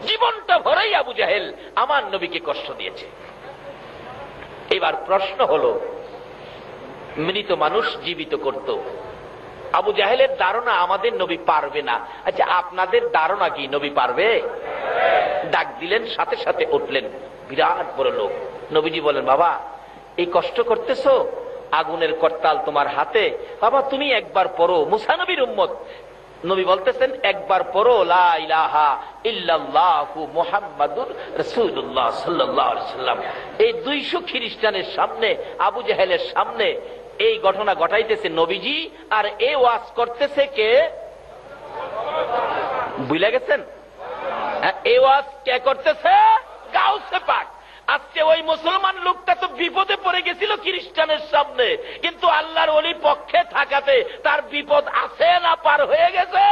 জীবনটা ভরাই আবু জাহেল আমার নবীকে কষ্ট দিয়েছে। এবার প্রশ্ন হলো, মৃত মানুষ জীবিত করত, আবু জাহেলের ধারণা আমাদের নবী পারবে না। আচ্ছা আপনাদের ধারণা কি নবী পারবে? ডাক দিলেন, সাথে সাথে উঠলেন, বিরাট বড় লোক। নবীজি বলেন, বাবা এই কষ্ট করতেছো, আগুনের করতাল তোমার হাতে, বাবা তুমি একবার পড়ো। মুসা নবীর উম্মত, নবী বলতেছেন একবার পড়ো লা ইলাহা ইল্লাল্লাহু মুহাম্মাদুর রাসূলুল্লাহ সাল্লাল্লাহু আলাইহি সাল্লাম। এই 200 খ্রিস্টানের সামনে, আবু জাহেলের সামনে এই ঘটনা ঘটাইতেছে নবীজি, আর এই ওয়াজ করতেছে কে? ভুলে গেছেন? এই ওয়াজ কে করতেছে? গাউসে পাক। আজকে ওই মুসলমান লোকটা তো বিপদে পড়ে গেছিল খ্রিস্টানের সামনে, কিন্তু আল্লাহর ওলি পক্ষে থাকাতে তার বিপদ আছে না পার হয়ে গেছে?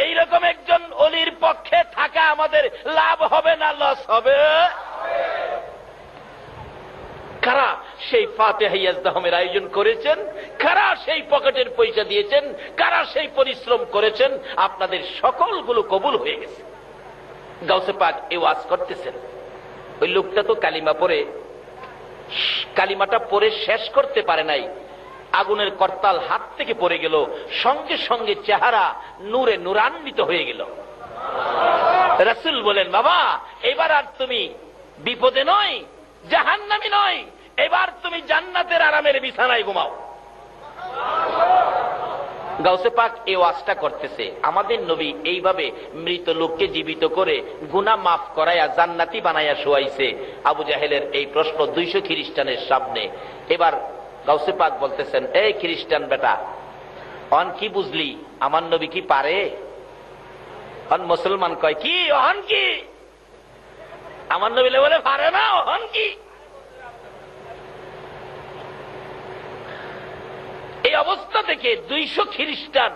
এইরকম একজন ওলির পক্ষে থাকা আমাদের লাভ হবে না লস হবে? কারা সেই ফাতিহা ইয়াজদাহমের আয়োজন করেছেন, কারা সেই পকেটের পয়সা দিয়েছেন, কারা সেই পরিশ্রম করেছেন, আপনাদের সকলগুলো কবুল হয়ে গেছে। গাউসে পাক এই ওয়াজ করতেছেন। ওই লোকটা তো কালিমা পড়ে, কালিমাটা পড়ে শেষ করতে পারে নাই, আগুনের করতাল হাত থেকে পড়ে গেল, সঙ্গে সঙ্গে চেহারা নূরে নূরান্বিত হয়ে গেল। রাসূল বলেন, বাবা এবার আর তুমি বিপদে নয়, জাহান্নামী নয়, এবার তুমি জান্নাতের আরামের বিছানায় ঘুমাও। গাউসে পাক এই ওয়াজটা করতেছে। আমাদের নবী এইভাবে মৃত লোককে জীবিত করে গুনাহ মাফ করাইয়া জান্নাতি বানাইয়া শোয়াইছে। আবু জাহেলের এই প্রশ্ন 200 খ্রিস্টানের সামনে। এবার গাউসে পাক বলতেছেন, এই খ্রিস্টান বেটা, অন কি বুঝলি আমার নবী কি পারে? অন মুসলমান কয় কি অহন কি? আমার নবী বলে পারে না, অহন কি? এই অবস্থা থেকে 200 খ্রিস্টান,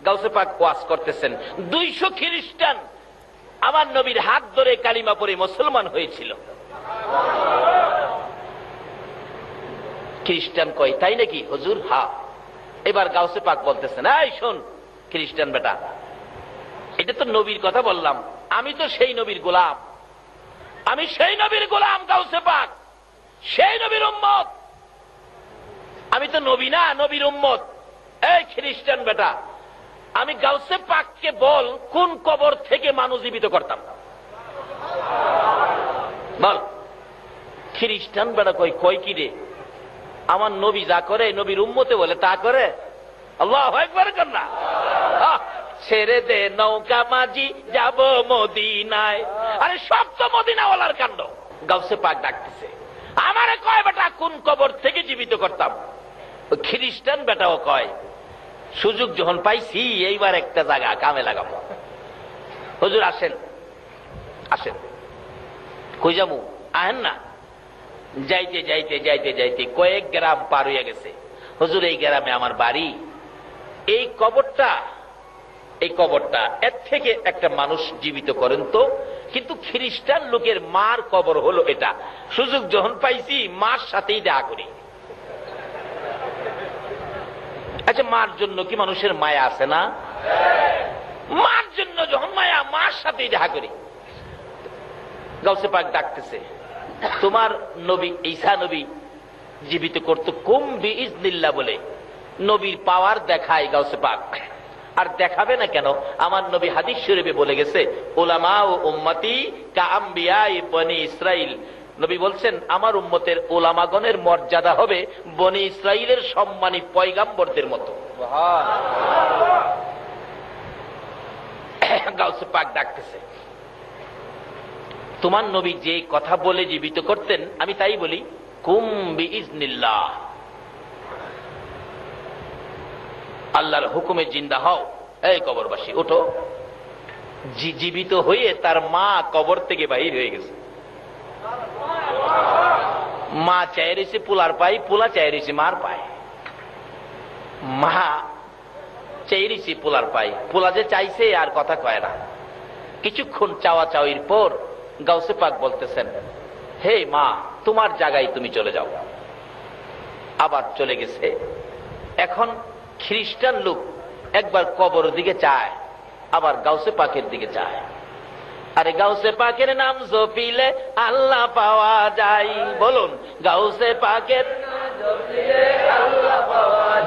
গাউসে পাক ওয়াজ করতেছেন, 200 খ্রিস্টান আমার নবীর হাত ধরে কালিমা পড়ে মুসলমান হয়েছিল। খ্রিস্টান কয় তাই নাকি হুজুর? হ্যাঁ। এবার গাউসে পাক বলতেছেন, এই শোন খ্রিস্টান বেটা, এটা তো নবীর কথা বললাম, আমি তো সেই নবীর গোলাম, আমি সেই নবীর গোলাম গাউসে পাক, সেই নবীর উম্মত, আমি তো নবী না, নবীর উম্মত। এই খ্রিস্টান বেটা, আমি গাউসে পাককে বল কোন কবর থেকে মানুষ জীবিত করতাম, বল। খ্রিস্টান বেটা কই কি রে, আমার নবী যা করে নবীর উম্মতে বলে তা করে। আল্লাহু আকবার কর না। ছেড়ে দে নৌকা মাঝি যাব মদিনায়। আরে সব তো মদিনাওয়ালার কাণ্ড। গাউসে পাক ডাকতেছে, আমারে কয় বেটা কোন কবর থেকে জীবিত করতাম? খ্রিস্টান বেটাও কয়, সুযোগ যখন পাইছি এইবার একটা জায়গা কামে লাগাবো। হুজুর আসেন, আসেন। কই যাবো? আহেন না। যাইতে যাইতে যাইতে যাইতে কয়েক গ্রাম পার হইয়া গেছে। হুজুর এই গ্রামে আমার বাড়ি, এই কবরটা এর থেকে একটা মানুষ জীবিত করেন তো। কিন্তু খ্রিস্টান লোকের মার কবর হলো এটা। সুযোগ যখন পাইছি মার সাথেই দেখা করি। আচ্ছা, মার জন্য কি মানুষের মায়া আছে না? মার জন্য যখন মায়া, মার সাথেই দেখা করি। গাউসে পাক ডাকতেছে, তোমার নবী ঈসা নবী জীবিত করতো কুম বিইজনিল্লাহ বলে নবীর পাওয়ার দেখায় গাউসে পাক। আর দেখাবে না কেন? আমার নবী হাদিস শরীফে বলে গেছে, উলামা ও উম্মতি কাআম্বিয়াই বনি ইসরাইল। নবী বলছেন, আমার উম্মতের উলামাগণের মর্যাদা হবে বনি ইসরাইলের সম্মানী পয়গাম্বরদের মতো। গাউসে পাক ডাকতেছে, তোমার নবী যে কথা বলে জীবিত করতেন, আমি তাই বলি, কুম বিইজনিল্লাহ, আল্লাহর হুকুমে জিন্দা হও। এই কবরবাসী ওঠো। জীবিত হয়ে তার মা কবর থেকে বাহির হয়ে গেছে। মা চাই রয়েছে পোলার পাই, পোলা চাই রয়েছে মার পায়। মা চাই রয়েছে পোলার পাই, পোলা যে চাইছে আর কথা কয় না। কিছুক্ষণ চাওয়া চাওয়ির পর গাউসে পাক বলতেছেন, হে মা, তোমার জায়গায় তুমি চলে যাও। আবার চলে গেছে। এখন খ্রিস্টান লোক একবার কবর দিকে চায়, আবার গাউসে পাকের দিকে চায়। আরে গাউসে পাকের নাম জপিলে আল্লাহ পাওয়া যায়। বলুন, গাউসে পাকের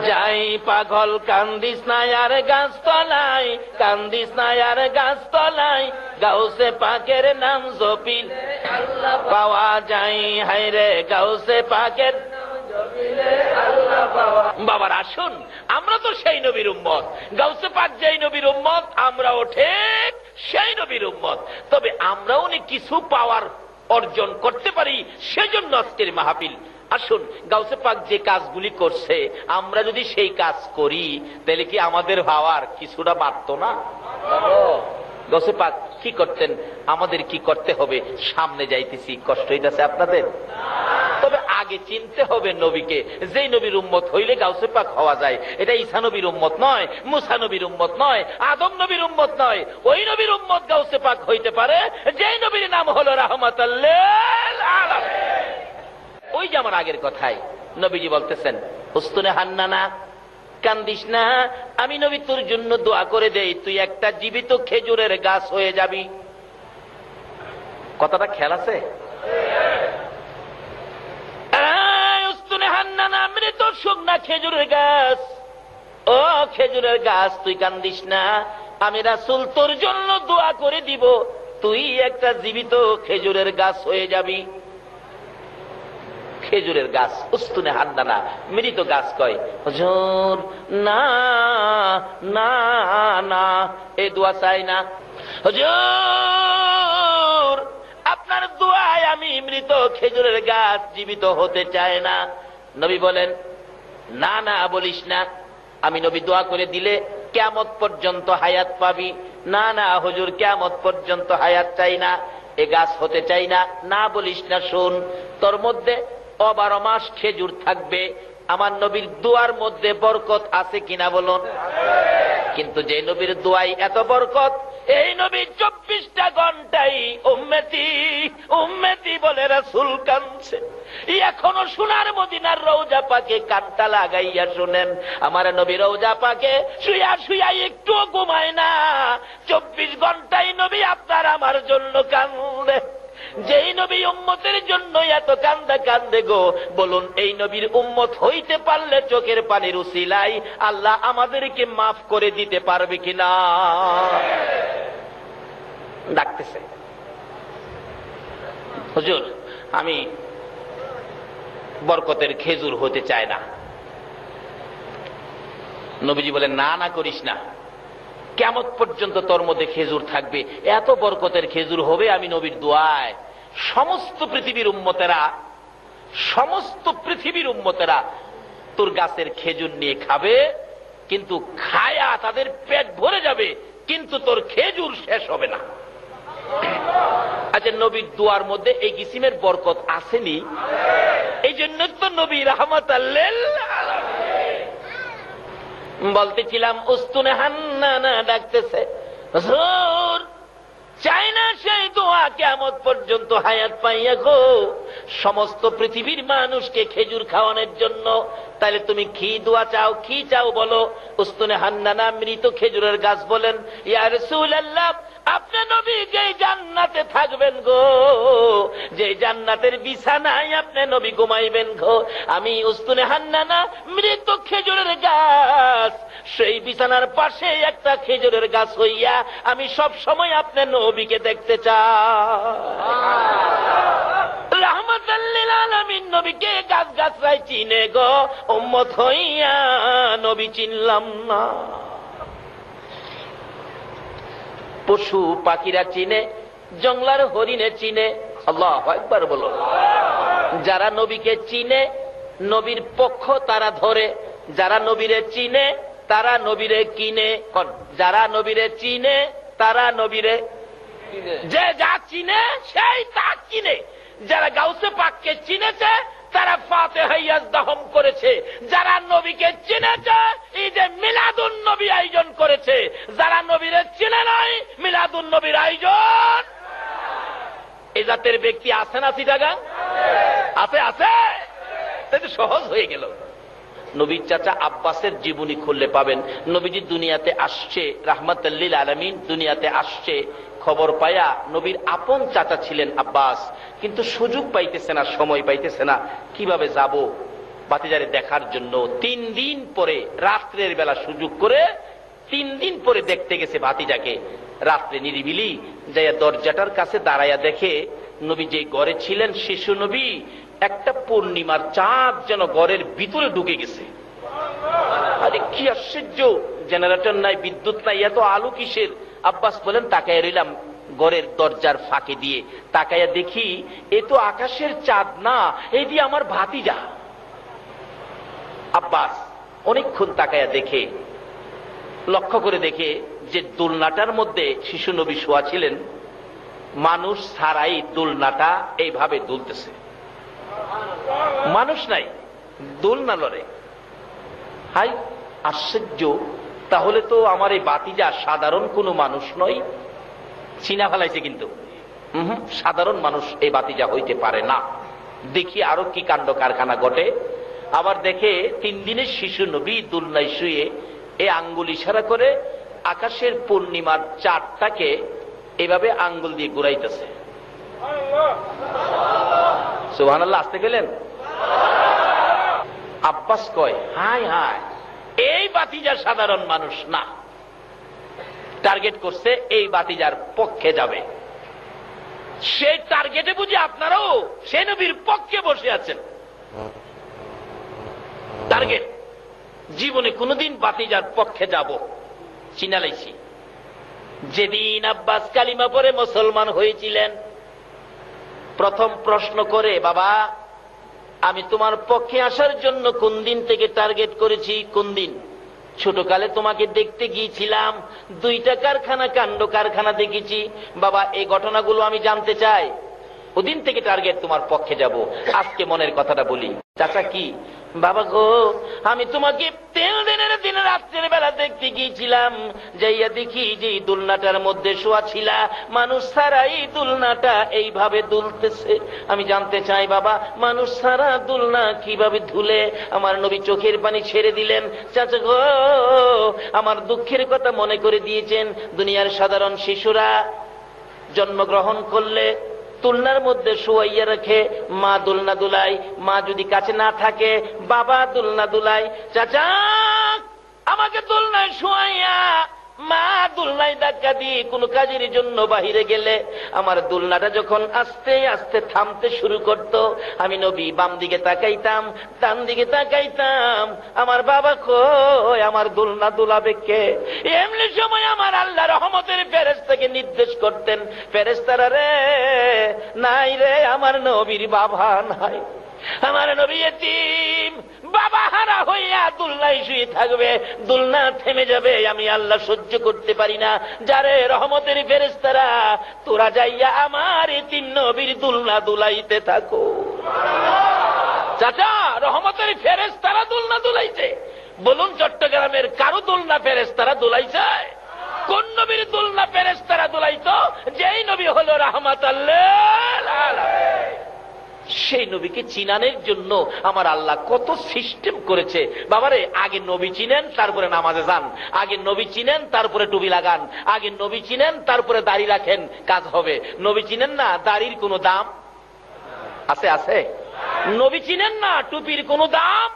যাই পাগল কান্দিস না আর গাছ তলায়, কান্দিস না আর গাছ তলায়, গাউসে পাকের নাম জপিল পাওয়া যায়। হায়রে গাউসে পাকের বাবার আসুন, আমরা তো সেই নবীর উম্মত, গাউসে পাক যেই নবীর উম্মত, আমরাও ঠিক সেই নবীর উম্মত। তবে আমরাও অনেক কিছু পাওয়ার অর্জন করতে পারি, সেজন্য আজকের মাহফিল। আসুন, গাউসে পাক যে কাজগুলি করছে আমরা যদি সেই কাজ করি, তাহলে কি আমাদের ভাবার কিছুটা বাড়ত না? গাউসে পাক কি করতেন, আমাদের কি করতে হবে? সামনে যাইতেছি, কষ্ট হইতেছে আপনাদের? তবে আগে চিনতে হবে নবীকে। যেই নবীর উম্মত হইলে গাউসে পাক হওয়া যায়। এটা ঈসা নবীর উম্মত নয়, মুসা নবীর উম্মত নয়, আদম নবীর উম্মত নয়। ওই নবীর উম্মত গাউসে পাক হইতে পারে যেই নবীর নাম হলো রাহমাতুল লিল আলামিন। ওই যে আমার আগের কথাই নবীজি বলতেছেন, উস্তুনে হান্নানা, কান্দিস না, আমি নবী তোর জন্য দোয়া করে দেই, তুই একটা জীবিত খেজুরের গাছ হয়ে যাবি। কথাটা খেয়াল আছে? উস্তুনে হান্নানা, মৃত শুকনা খেজুরের গাছ, ও খেজুরের গাছ তুই কান্দিস না, আমি রাসূল তোর জন্য দোয়া করে দিব, তুই একটা জীবিত খেজুরের গাছ হয়ে যাবি। খেজুরের গাছ, উস্তুনে হান্নানা, মৃত গাছ কয়, হুজুর না না না, এই দোয়া চাই না হুজুর, আপনার দোয়ায় আমি মৃত খেজুরের গাছ জীবিত হতে চাই না। নবী বলেন, না না বলিস না, আমি নবী দোয়া করে দিলে কিয়ামত পর্যন্ত হায়াত পাবি। না না হুজুর, কিয়ামত পর্যন্ত হায়াত চাই না, এ গাছ হতে চাই না, না বলিস না। শোন, তোর মধ্যে 12 মাস খেজুর থাকবে, আমার নবীর দোয়ার মধ্যে বরকত আছে কিনা বলুন? কিন্তু যে নবীর দোয়াই এত বরকত, এই নবী 24টা ঘন্টাই উম্মতি উম্মতি বলে রাসূল কাঁদছে। এখনো সোনার মদিনার রওজা পাকে কানটা লাগাইয়া শুনেন, আমার নবী রওজা পাকে শুয়া শুয়া একটু ঘুমায় না, 24 ঘন্টাই নবী আপনার আমার জন্য কান্দে। যেই নবী উম্মতের জন্য এত কান্দে কান্দে গো, বলুন এই নবীর উম্মত হইতে পারলে চোখের পানির উসিলাই আল্লাহ আমাদেরকে মাফ করে দিতে পারবে কিনা? ডাকতেছে, হুজুর আমি বরকতের খেজুর হতে চাই না। নবীজি বলেন, না না করিস না, কিয়ামত পর্যন্ত তোর মধ্যে খেজুর থাকবে, এত বরকতের খেজুর হবে আমি নবীর দোয়ায়। সমস্ত পৃথিবীর উম্মতেরা তোর গাছের খেজুর নিয়ে খাবে, কিন্তু খায়া তাদের পেট ভরে যাবে, কিন্তু তোর খেজুর শেষ হবে না। আচ্ছা, নবীর দোয়ার মধ্যে এই কিসিমের বরকত আসেনি? এই জন্য তো নবী রাহমাতুল লিল আলামিন। বলতেছিলাম, উস্তুনে হান্নানা ডাকতেছে, হুজুর চাই না সেই দোয়া কিয়ামত পর্যন্ত হায়াত পাইয়া গো, সমস্ত পৃথিবীর মানুষকে খেজুর খাওয়ানোর জন্য। তাহলে তুমি কি দোয়া চাও, কি চাও বলো? উস্তুনে হান্নানা মৃত খেজুরের গাছ বলেন, ইয়া রাসূলুল্লাহ, আপনি নবী যে জান্নাতে থাকবেন গো, যে জান্নাতের বিছানায় আপনি নবী ঘুমাইবেন গো, আমি উস্তুনে হান্নানা মৃত খেজুরের গাছ, সেই বিছানার পাশে একটা খেজুরের গাছ হইয়া আমি সব সময় আপনার নবীকে দেখতে চাই। রাহমাতুল লিল আলামিন নবীকে গাছ গাছরাই চিনে গো, উম্মত হইয়া নবী চিনলাম না। পশু পাখিরা চিনে, জঙ্গলার হরিণে চিনে। আল্লাহু আকবার বলো। যারা নবীকে চিনে, নবীর পক্ষ তারা ধরে, যারা নবীরে চিনে তারা নবীরে কিনে। যারা নবীরে চিনে তারা নবীরে, যে যা চিনে সেই তা কিনে। যারা গাউসে পাককে চিনেছে তারা ফাতিহা ইয়াজদাহম করেছে, যারা নবীকে চিনেছে ঈদে মিলাদুন নবী আয়োজন করেছে, যারা নবীরে চিনে নাই মিলাদুন নবীর আয়োজন। এই জাতের ব্যক্তি আছে না চিটাগাং? আছে আছে, তাই তো সহজ হয়ে গেল। নবীর চাচা আব্বাসের জীবনী খুললে পাবেন, নবীজি দুনিয়াতে আসছে, রাহমাতুল লিল আলামিন দুনিয়াতে আসছে, খবর পায়া নবীর আপন চাচা ছিলেন আব্বাস, কিন্তু সুযোগ পাইতেছে না, সময় পাইতেছে না, কিভাবে যাব, ভাতিজারে দেখার জন্য 3 দিন পরে রাত্রের বেলা সুযোগ করে 3 দিন পরে দেখতে গেছে ভাতিজাকে। রাত্রে নিরিবিলি যাইয়া দরজাটার কাছে দাঁড়াইয়া দেখে নবী যে ঘরে ছিলেন শিশু নবী, একটা পূর্ণিমার চাঁদ যেন ঘরের ভিতরে ঢুকে গেছে। আরে কি আশ্চর্য, জেনারেটর নাই, বিদ্যুৎ নাই, এত আলো কিসের? আব্বাস বলেন তাকাইয়া রইলাম ঘরের দরজার ফাঁকে দিয়ে, তাকাইয়া দেখি এ তো আকাশের চাঁদ না, এই দিয়ে আমার ভাতিজা। আব্বাস অনেকক্ষণ তাকাইয়া দেখে, লক্ষ্য করে দেখে যে দোলনাটার মধ্যে শিশু নবী শোয়া ছিলেন, মানুষ ছাড়াই দোলনাটা এইভাবে দুলতেছে, মানুষ নাই, দোলনা লড়ে। হাই আশ্চর্য, তাহলে তো আমার এই ভাতিজা সাধারণ কোনো মানুষ নয়। চিনা ফেলাইছে কিন্তু, সাধারণ মানুষ এই ভাতিজা হইতে পারে না। দেখি আরো কি কাণ্ড কারখানা ঘটে। আবার দেখে 3 দিনের শিশু নবী দোলনায় শুয়ে এই আঙ্গুল ইশারা করে আকাশের পূর্ণিমার চাঁদটাকে এভাবে আঙ্গুল দিয়ে ঘুরাইতেছে। সুবহানাল্লাহ, আসতে গেলেন? আব্বাস কয় হায় হায়, এই ভাতিজা সাধারণ মানুষ না, টার্গেট করছে এই ভাতিজার পক্ষে যাবে। সেই টার্গেটে বুঝি আপনারাও সে নবীর পক্ষে বসে আছেন। টার্গেট জীবনে কোনদিন ভাতিজার পক্ষে যাব, চিনালাইছি। যেদিন আব্বাস কালিমা পড়ে মুসলমান হয়েছিলেন, প্রথম প্রশ্ন করে, বাবা আমি তোমার পক্ষে আসার জন্য কোন দিন থেকে টার্গেট করেছি? কোন দিন? ছোটকালে তোমাকে দেখতে গিয়েছিলাম, 2টা কারখানা, কাণ্ড কারখানা দেখেছি। বাবা এই ঘটনাগুলো আমি জানতে চাই, ওদিন থেকে টার্গেট তোমার পক্ষে যাব। আজকে মনের কথাটা বলি। চাচা কি? বাবা গো, আমি তোমাকে 3 দিনের দিন রাত্রের বেলা দেখতে গিয়েছিলাম, যাইয়া দেখি যে দোলনাটার মধ্যে শোয়া ছিলা, মানুষ ছাড়াই দোলনাটা এইভাবে দুলতেছে। আমি জানতে চাই বাবা, মানুষ ছাড়া দোলনা কিভাবে ধুলে? আমার নবী চোখের পানি ছেড়ে দিলেন। চাচা গো, আমার দুঃখের কথা মনে করে দিয়েছেন। দুনিয়ার সাধারণ শিশুরা জন্মগ্রহণ করলে দোলনার মধ্যে শোয়াইয়া রাখে, মা দোলনা দুলাই, মা যদি কাছে না থাকে বাবা দোলনা দুলাই। চাচা আমাকে দোলনায় শোয়াইয়া মা দোলনায় ধাক্কা দিয়ে কোনো কাজের জন্য বাহিরে গেলে আমার দোলনাটা যখন আস্তে আস্তে থামতে শুরু করত, আমি নবী বাম দিকে তাকাইতাম, ডান দিকে তাকাইতাম, আমার বাবা কই, আমার দোলনা দুলাবে কে? এমনি সময় আমার আল্লাহ রহমতের ফেরেশতাকে নির্দেশ করতেন, ফেরেশতারা রে নাই রে, আমার নবীর বাবা নাই, আমার নবী এতিম, বাবা হারা হইয়া দোলনায় শুয়ে থাকবে, দোলনা থেমে যাবে, আমি আল্লাহ সহ্য করতে পারি না। যারে রহমতের ফেরেশতারা, তোরা যাইয়া আমার এতিম নবীর দোলনা দুলাইতে থাকো। চাচা রহমতের ফেরেশতারা দোলনা দুলাইছে? বলুন চট্টগ্রামের কারো দোলনা ফেরেশতারা দুলাইছে? কোন নবীর দোলনা ফেরেশতারা দুলাইতো? যেই নবী হলো রাহমাতাল লিল আলামিন। সেই নবীকে চিনানোর জন্য আমার আল্লাহ কত সিস্টেম করেছে। বাবারে আগে নবী চিনেন তারপরে নামাজে যান, আগে নবী চিনেন তারপরে টুপি লাগান, আগে নবী চিনেন তারপরে দাড়ি রাখেন, কাজ হবে। নবী চিনেন না, দাড়ির কোনো দাম আছে? আছে? নবী চিনেন না, টুপির কোনো দাম?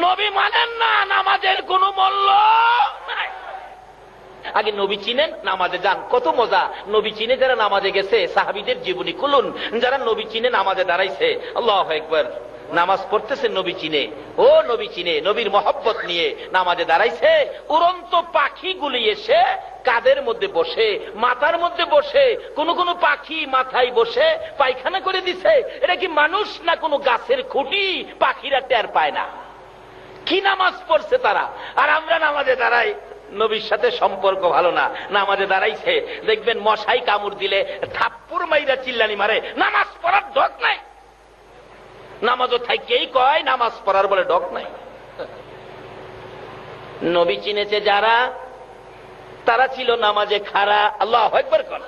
নবী মানেন না, নামাজের কোনো মূল্য নাই। আগে নবী চিনেন, নামাজে যান। কত মজা! নবী চিনে যারা নামাজে গেছে, সাহাবীদের জীবনী খুলুন, যারা নবী চিনে নামাজে দাঁড়াইছে, আল্লাহু আকবার, নামাজ পড়তেছে নবী চিনে, ও নবী চিনে, নবীর মহব্বত নিয়ে নামাজে দাঁড়াইছে। উড়ন্ত পাখিগুলি এসে কাদের মধ্যে বসে, মাথার মধ্যে বসে, কোন কোন পাখি মাথায় বসে পায়খানা করে দিছে। এটা কি মানুষ না কোন গাছের খুঁটি? পাখিরা টের পায় না। কি নামাজ পড়ছে তারা! আর আমরা নামাজে দাঁড়াই, নবীর সাথে সম্পর্ক ভালো না, নামাজে দাঁড়াইছে, দেখবেন মশাই কামড় দিলে থাপ্পড় মাইরা চিল্লানি মারে, নামাজ পড়ার ডক নাই। নামাজও থাকেই কয় নামাজ পড়ার বলে ডক নাই। নবী চিনেছে যারা, তারা ছিল নামাজে খাড়া। আল্লাহু আকবার কর।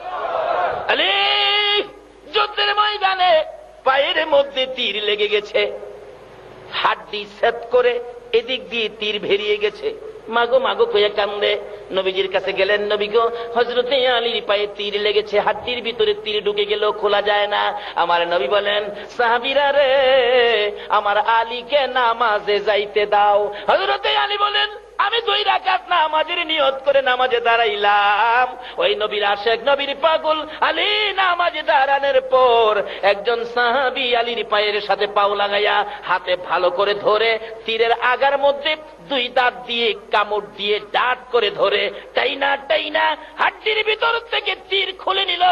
আলী যুদ্ধের ময়দানে পায়ের মধ্যে তীর লেগে গেছে, হাড্ডি সেট করে এদিক দিয়ে তীর ভেরিয়ে গেছে, মাগো মাগো কইয়া কান্দে। নবীজির কাছে গেলেন, নবী গো, হযরতে আলীর পায়ে তীর লেগেছে, হাড্ডির ভিতরে তীর ঢুকে গেল, খোলা যায় না। আমার নবী বলেন, সাহাবীরা রে, আমার আলীকে নামাজে যাইতে দাও। হযরতে আলী বলেন, আমি 2 রাকাত নামাজের নিয়ত করে নামাজে দাঁড়াইলাম। ওই নবীর আশিক, নবীর পাগল আলী নামাজে দাঁড়ানোর পর একজন সাহাবী আলীর পায়ের সাথে পাও লাগাইয়া হাতে ভালো করে ধরে তীরের আগার মধ্যে 2 দাঁত দিয়ে কামড় দিয়ে ডাট করে ধরে টাইনা টাইনা হাড্ডির ভিতর থেকে তীর খুলে নিল।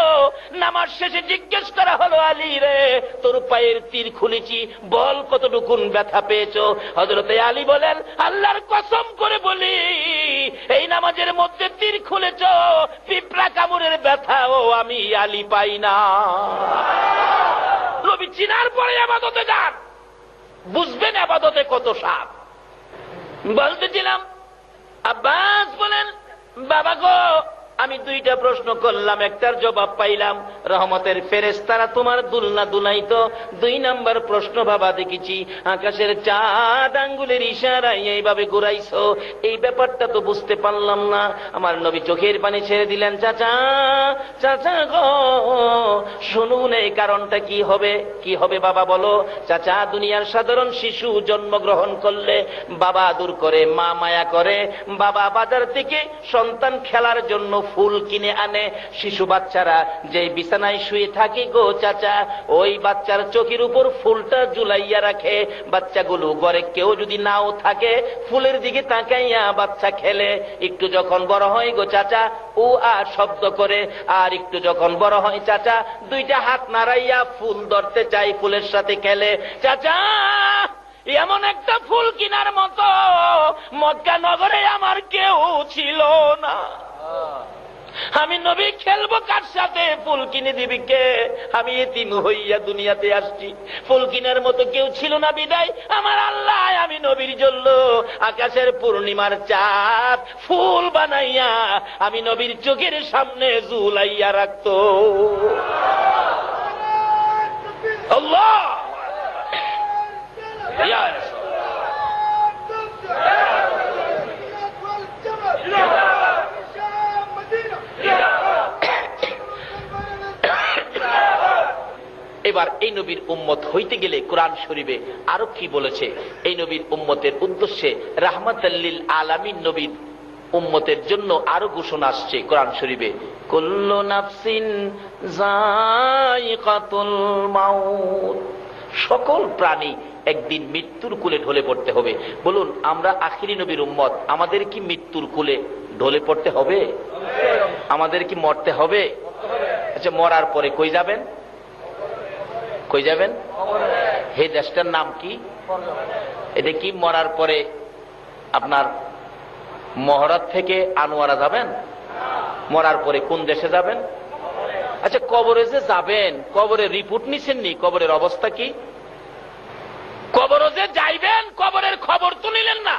নামাজ শেষে জিজ্ঞেস করা হলো, আলী রে, তোর পায়ের তীর খুলেছি, বল কতটুকুন ব্যথা পেয়েছো? হযরতে আলী বলেন, আল্লাহর কসম করে বলি, এই নামাজের মধ্যে তীর খুলেছ, পিঁপড়া কামড়ের ব্যথাও আমি আলী পাই না। নবী চিনার পরে ইবাদতে যান, বুঝবেন ইবাদতে কত স্বাদ। বলতেছিলাম, আব্বাস বলেন, বাবা গো, আমি 2টা প্রশ্ন করলাম, একটার জবাব পাইলাম, রহমতের ফেরেশতারা তোমার দুলনা দুলাইতো। 2 নাম্বার প্রশ্ন, বাবা দেখেছি আকাশের চাঁদ আঙ্গুলের ইশারায় এইভাবে ঘুরাইছো, এই ব্যাপারটা তো বুঝতে পারলাম না। আমার নবী চোখের পানি ছেড়ে দিলেন, চাচা চাচা গো, শুনুন এই কারণটা কি হবে? কি হবে বাবা বলো? চাচা, দুনিয়ার সাধারণ শিশু জন্মগ্রহণ করলে বাবা আদর করে, মা মায়া করে, বাবা বাজার থেকে সন্তান খেলার জন্য ফুল কিনে আনে। শিশু বাচ্চারা যেই বিছানায় শুয়ে থাকে গো চাচা, ওই বাচ্চার চোখের উপর ফুলটা ঝুলাইয়া রাখে। বাচ্চাগুলো ঘরে কেউ যদি নাও থাকে, ফুলের দিকে তাকাইয়া বাচ্চা খেলে। একটু যখন বড় হয় গো চাচা, ও আর শব্দ করে, আর একটু যখন বড় হয় চাচা, 2টা হাত নাড়াইয়া ফুল ধরতে চাই, ফুলের সাথে খেলে। চাচা, এমন একটা ফুল কিনার মতো মক্কা নগরে আমার কেউ ছিল না। আমি নবী খেলবো কার সাথে? ফুল কিনে দিবি কে? আমি এতিম হইয়া দুনিয়াতে আসছি, ফুল কিনার মতো কেউ ছিল না বিদায় আমার আল্লাহ আমি নবীর জন্য আকাশের পূর্ণিমার চাঁদ ফুল বানাইয়া আমি নবীর চোখের সামনে ঝুলাইয়া রাখতো। আল্লাহ এবার এই নবীর উম্মত হইতে গেলে কোরআন শরীফে আরো কি বলেছে? এই নবীর উম্মতের উদ্দেশ্যে রাহমাতাল লিল আলামিন নবীর উম্মতের জন্য আরো ঘোষণা আসছে কোরআন শরীফে, কুল্লু নাফসিন যায়িকাতুল মাউত, সকল প্রাণী একদিন মৃত্যুর কুলে ঢলে পড়তে হবে। বলুন, আমরা আখিরি নবীর উম্মত, আমাদের কি মৃত্যুর কুলে ঢলে পড়তে হবে? আমাদের কি মরতে হবে? আচ্ছা, মরার পরে কই যাবেন? কই যাবেন? হে দেশটার নাম কি? এটা কি মরার পরে আপনার মহরাত থেকে আনোয়ারা যাবেন? মরার পরে কোন দেশে যাবেন? আচ্ছা, কবরে যে যাবেন, কবরের রিপোর্ট নিছেন নি? কবরের অবস্থা কি? কবরে যে যাইবেন, কবরের খবর তো নিলেন না।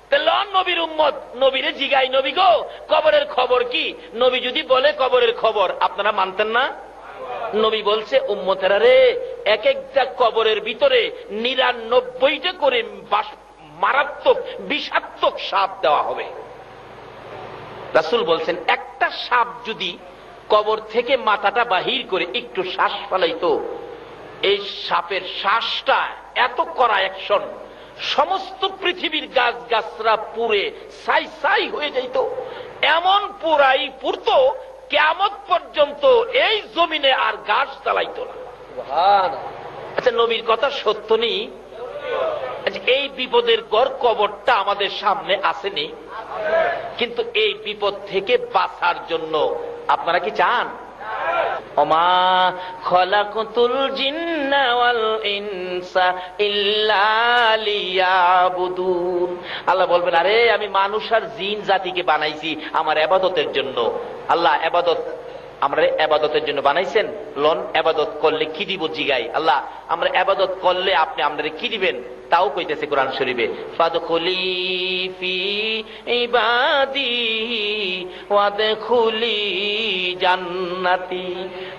তাহলে নবীর উম্মত নবীরে জিগাই, নবী গো, কবরের খবর কি? নবী যদি বলে কবরের খবর, আপনারা মানতেন না? নবী বলছে, উম্মতেরা রে, এক একটা কবরের ভিতরে 99টা করে মারাত্মক বিষাক্তক সাপ দেওয়া হবে। রাসূল বলছেন, একটা সাপ যদি কবর থেকে মাথাটা বাহির করে একটু শ্বাস ফেলাইতো, এই সাপের শ্বাসটা এত কড়া অ্যাকশন, সমস্ত পৃথিবীর গাছ গাছরা পুড়ে ছাই ছাই হয়ে যাইত। এমন পুরাই পুরতো, কিয়ামত পর্যন্ত এই জমিনে আর গাছ চালাইতো না। আচ্ছা, নবীর কথা সত্য নেই? এই বিপদের গড় কবরটা আমাদের সামনে আসেনি, কিন্তু এই বিপদ থেকে বাঁচার জন্য আপনারা কি চান? ওমা খলাকতুল জিন্না ওয়াল ইনসা ইল্লা লিয়াবুদুন। আল্লাহ বলবেন, আরে আমি মানুষ আর জিন জাতিকে বানাইছি আমার ইবাদতের জন্য। আল্লাহ ইবাদত আমরা ইবাদতের জন্য বানাইছেন, লন ইবাদত করলে কি দিব জিগাই। আল্লাহ, আমরা ইবাদত করলে আপনি আমাদের কি দিবেন? তাও কইতেছে কোরআন শরীফে, ফাদখুলি ফি ইবাদি ওয়াদখুলি জান্নাতি।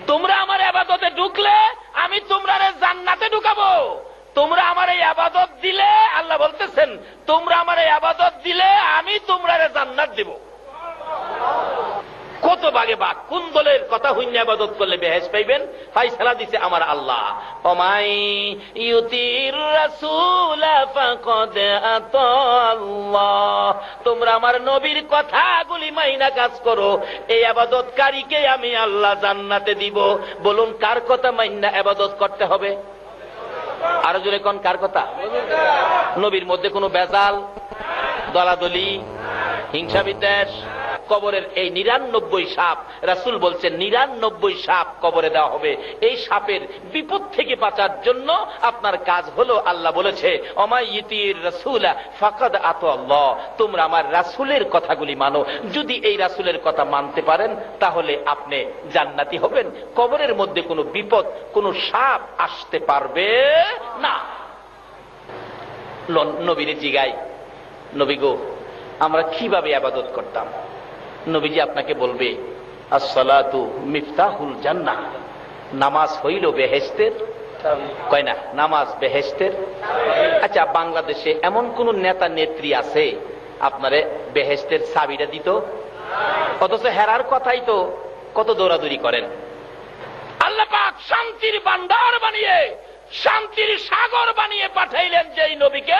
তোমরা আমার ইবাদতে ঢুকলে আমি তোমরা জান্নাতে ঢুকাবো। তোমরা আমার এই ইবাদত দিলে, আল্লাহ বলতেছেন, তোমরা আমার এই ইবাদত দিলে আমি তোমরা জান্নাত দেব। কত ভাগে ভাগ, কোন দলের কথা হইন্য ইবাদত করলে বেহেশত পাইবেন, ফায়সালা দিছে আমার আল্লাহ। ওমাই ইউতির রাসূল ফাকাদ আতাল্লাহ, তোমরা আমার নবীর কথাগুলি মাইনা কাজ করো, এই ইবাদতকারীকে আমি আল্লাহ জান্নাতে দিব। বলুন কার কথা মাইনা ইবাদত করতে হবে? আরো জোরে কোন কার কথা? নবীর মধ্যে কোনো বেজাল, দলাদলি, হিংসা বিদ্বেষ। কবরের এই 99 সাপ, রাসূল বলছেন 99 সাপ কবরে দেওয়া হবে। এই সাপের বিপদ থেকে বাঁচার জন্য আপনার কাজ হলো, আল্লাহ বলেছে ওমাই ইতির রাসূলা ফাকাদ আতাল্লাহ, তোমরা আমার রাসূলের কথাগুলি মানো। যদি এই রাসূলের কথা মানতে পারেন তাহলে আপনি জান্নাতি হবেন। কবরের মধ্যে কোনো বিপদ, কোনো সাপ আসতে পারবে না। নবীরে জিগাই, নবী গো আমরা কিভাবে ইবাদত করতাম? নবীজি আপনাকে বলবে আসসালাতু মিফতাহুল জান্নাহ, নামাজ হইল বেহেশতের, কয় না নামাজ বেহেশতের। আচ্ছা, বাংলাদেশে এমন কোন নেতা নেত্রী আছে আপনারে বেহেশতের চাবিটা দিত? অথচ হেরার কথাই তো কত দৌড়াদৌড়ি করেন। আল্লাহ পাক শান্তির ভান্ডার বানিয়ে, শান্তির সাগর বানিয়ে পাঠাইলেন যেই নবীকে,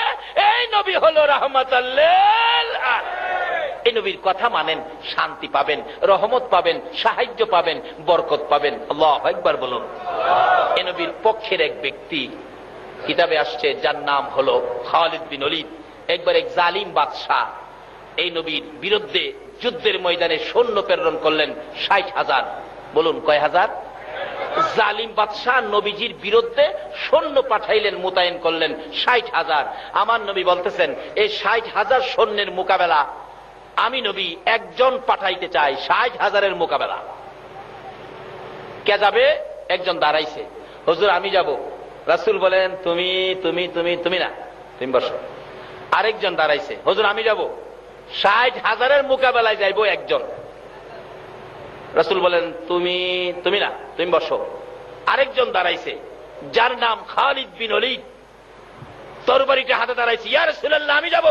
এই নবী হলো রাহমাতাল লিল আলামিন। এই নবীর কথা মানেন, শান্তি পাবেন, রহমত পাবেন, সাহায্য পাবেন, বরকত পাবেন। আল্লাহু আকবার বলুন। এই নবীর পক্ষের এক ব্যক্তি, কিতাবে আসছে, যার নাম হলো খালিদ বিন ওলীদ। একবার এক জালিম বাদশাহ এই নবীর বিরুদ্ধে যুদ্ধের ময়দানে সৈন্য প্রেরণ করলেন 60,000। বলুন কয় হাজার? জালিম বাদশাহ নবীজির বিরুদ্ধে সৈন্য পাঠাইলেন, মোতায়েন করলেন 60,000। আমার নবী বলতেছেন এই 60,000 সৈন্যের মোকাবেলা আমি নবী একজন পাঠাইতে চাই। 60,000-এর মোকাবেলা কে যাবে? একজন দাঁড়াইছে, হুজুর আমি যাব। রাসূল বলেন তুমি তুমি তুমি তুমি না, তুমি বসো। আরেকজন দাঁড়াইছে, হুজুর আমি যাব। 60,000-এর মোকাবেলায় যাইব একজন। রাসূল বলেন তুমি তুমি না, তুমি বসো। আরেকজন দাঁড়াইছে, যার নাম খালিদ বিন ওলীদ, তরবারিটা হাতে দাঁড়াইছে। ইয়া রাসূলুল্লাহ আমি যাব।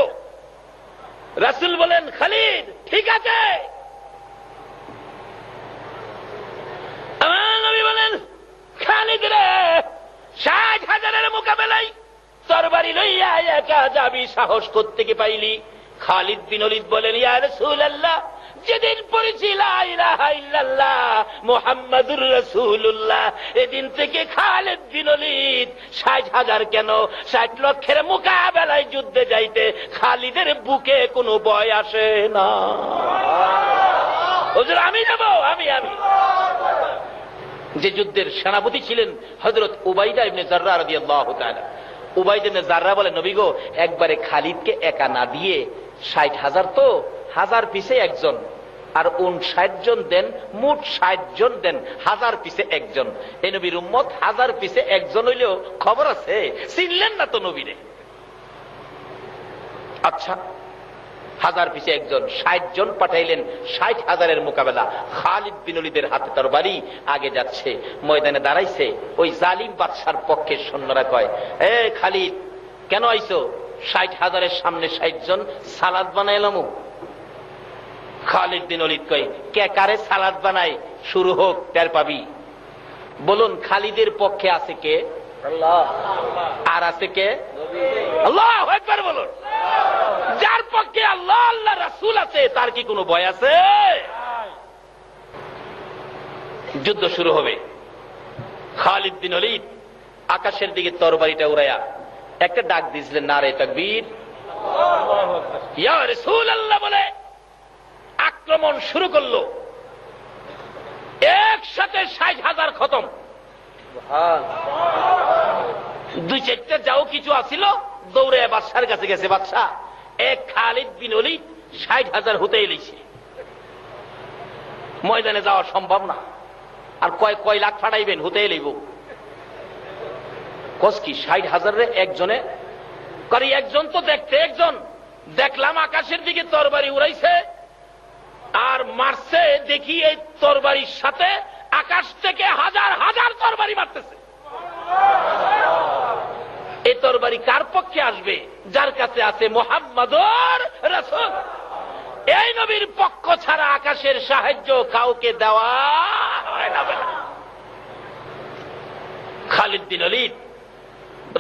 রাসূল বলেন খালিদ ঠিক আছে। আমার নবী বলেন খালিদ রে, 60,000-এর মোকাবেলায় তরবারি লইয়া একা যাবি, সাহস কোত্থেকে পাইলি? খালিদ বিন ওলীদ বলেন ইয়া রাসূলুল্লাহ, যেদিন পড়েছি লা ইলাহা ইল্লাল্লাহ মুহাম্মাদুর রাসূলুল্লাহ, এদিন থেকে খালিদ বিন ওলীদ 60,000 কেন 60 লক্ষের মোকাবেলায় যুদ্ধে যাইতে খালিদের বুকে কোনো ভয় আসে না। হুজুর আমি যাব, আমি আমি। যে যুদ্ধের সেনাপতি ছিলেন হযরত উবাইদা ইবনে জাররাহ রাদিয়াল্লাহু তাআলা। উবাইদা ইবনে জাররাহ বলে নবী গো, একবারে খালিদকে একা না দিয়ে 60,000 তো 1000 পিছে একজন, আর 59 জন দেন, মোট 60 জন দেন, 1000 পিছে একজন। এই নবীর উম্মত 1000 পিছে একজন হইলেও খবর আছে, চিনলেন না তো নবীরে। আচ্ছা 1000 পিছে একজন, 60 জন পাঠাইলেন 60,000-এর মোকাবেলা। খালিদ বিন ওলীদের হাতে তরবারি, আগে যাচ্ছে, ময়দানে দাঁড়াইছে। ওই জালিম বাদশার পক্ষে সৈন্যরা কয় এ খালিদ কেন আইছো? 60,000-এর সামনে 60 জন, সালাদ বানাইলাম। খালিদ বিন ওলীদ কয় কে কারে সালাদ বানাই? শুরু হোক, টের পাবি। বলুন খালিদের পক্ষে আছে কে? আল্লাহ। আর আছে কে? নবী। আল্লাহু আকবার বলুন। যার পক্ষে আল্লাহ, আল্লাহ রাসূল আছে, তার কি কোনো ভয় আছে? যুদ্ধ শুরু হবে। খালিদ বিন ওলীদ আকাশের দিকে তরবারিটা উড়াইয়া একটা ডাক দিয়েছিলেন, নারে তাকবীর, ইয়া রাসূলুল্লাহ বলে আক্রমণ শুরু করলো। একসাথে 60,000 খতম। দুই চারটা যাও কিছু আসিল, দৌড়ে বাদশার কাছে গেছে। বাদশা এক খালিদ বিন ওলীদ 60,000 হতে এলেছে, ময়দানে যাওয়া সম্ভব না। আর কয় লাখ ফাটাইবেন? হতে এলেইব। কস কি 60,000 একজনে করে? একজন তো দেখতে একজন। দেখলাম আকাশের দিকে তরবারি উড়াইছে আর মারছে, দেখি এই তরবারির সাথে আকাশ থেকে হাজার হাজার তরবারি মারতেছে। এই তরবারি কার পক্ষে আসবে? যার কাছে আছে মুহাম্মাদুর রাসূল। এই নবীর পক্ষ ছাড়া আকাশের সাহায্য কাউকে দেওয়া হয় না। খালিদ বিন ওলীদ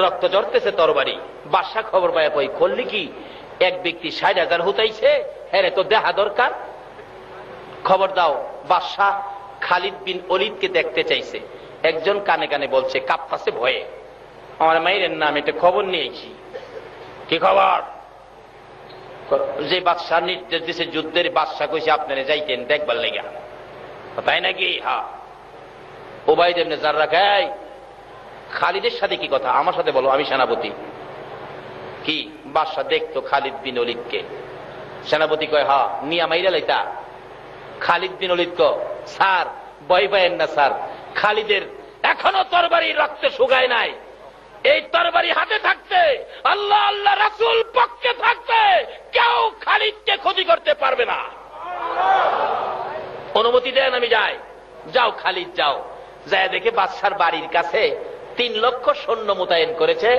রক্ত ঝরতেছে তরবারি, বাদশা খবর পায়, কই করলি কি? এক ব্যক্তি ৬০,০০০ হুতাইছে, হ্যাঁ তো দেখা দরকার, খবর দাও। বাদশা খালিদ বিন ওলীদকে দেখতে চাইছে, একজন কানে কানে বলছে, কাঁপতাছে ভয়ে, আমার মায়ের নাম এটা খবর নিয়েছি। কি খবর? যে বাদশা নির্দেশ দিছে যুদ্ধের, বাদশা কইছে আপনারা যাইতেন দেখবার লেগা, তাই নাকি? হ্যাঁ। উবাইদ ইবনে জাররাহ, এই খালিদের সাথে কি কথা? আমার সাথে বলো, আমি সেনাপতি। কি? বাদশা দেখতো খালিদ বিন ওলীদকে। সেনাপতি কয়, হ্যাঁ নিয়া মাইরা লাইতা। খালিদ বিন ওলীদ কো, স্যার ভয় পায়েন না স্যার, খালিদের এখনো তরবারি রক্তে শুকায় নাই। এই তরবারি হাতে থাকতে, আল্লাহ আল্লাহ রাসূল পক্ষে থাকতে কেউ খালিদকে ক্ষতি করতে পারবে না। অনুমতি দেন আমি যাই। যাও খালিদ যাও। যায় দেখে বাদশার বাড়ির কাছে ৩ লক্ষ সৈন্য মোতায়েন করেছে।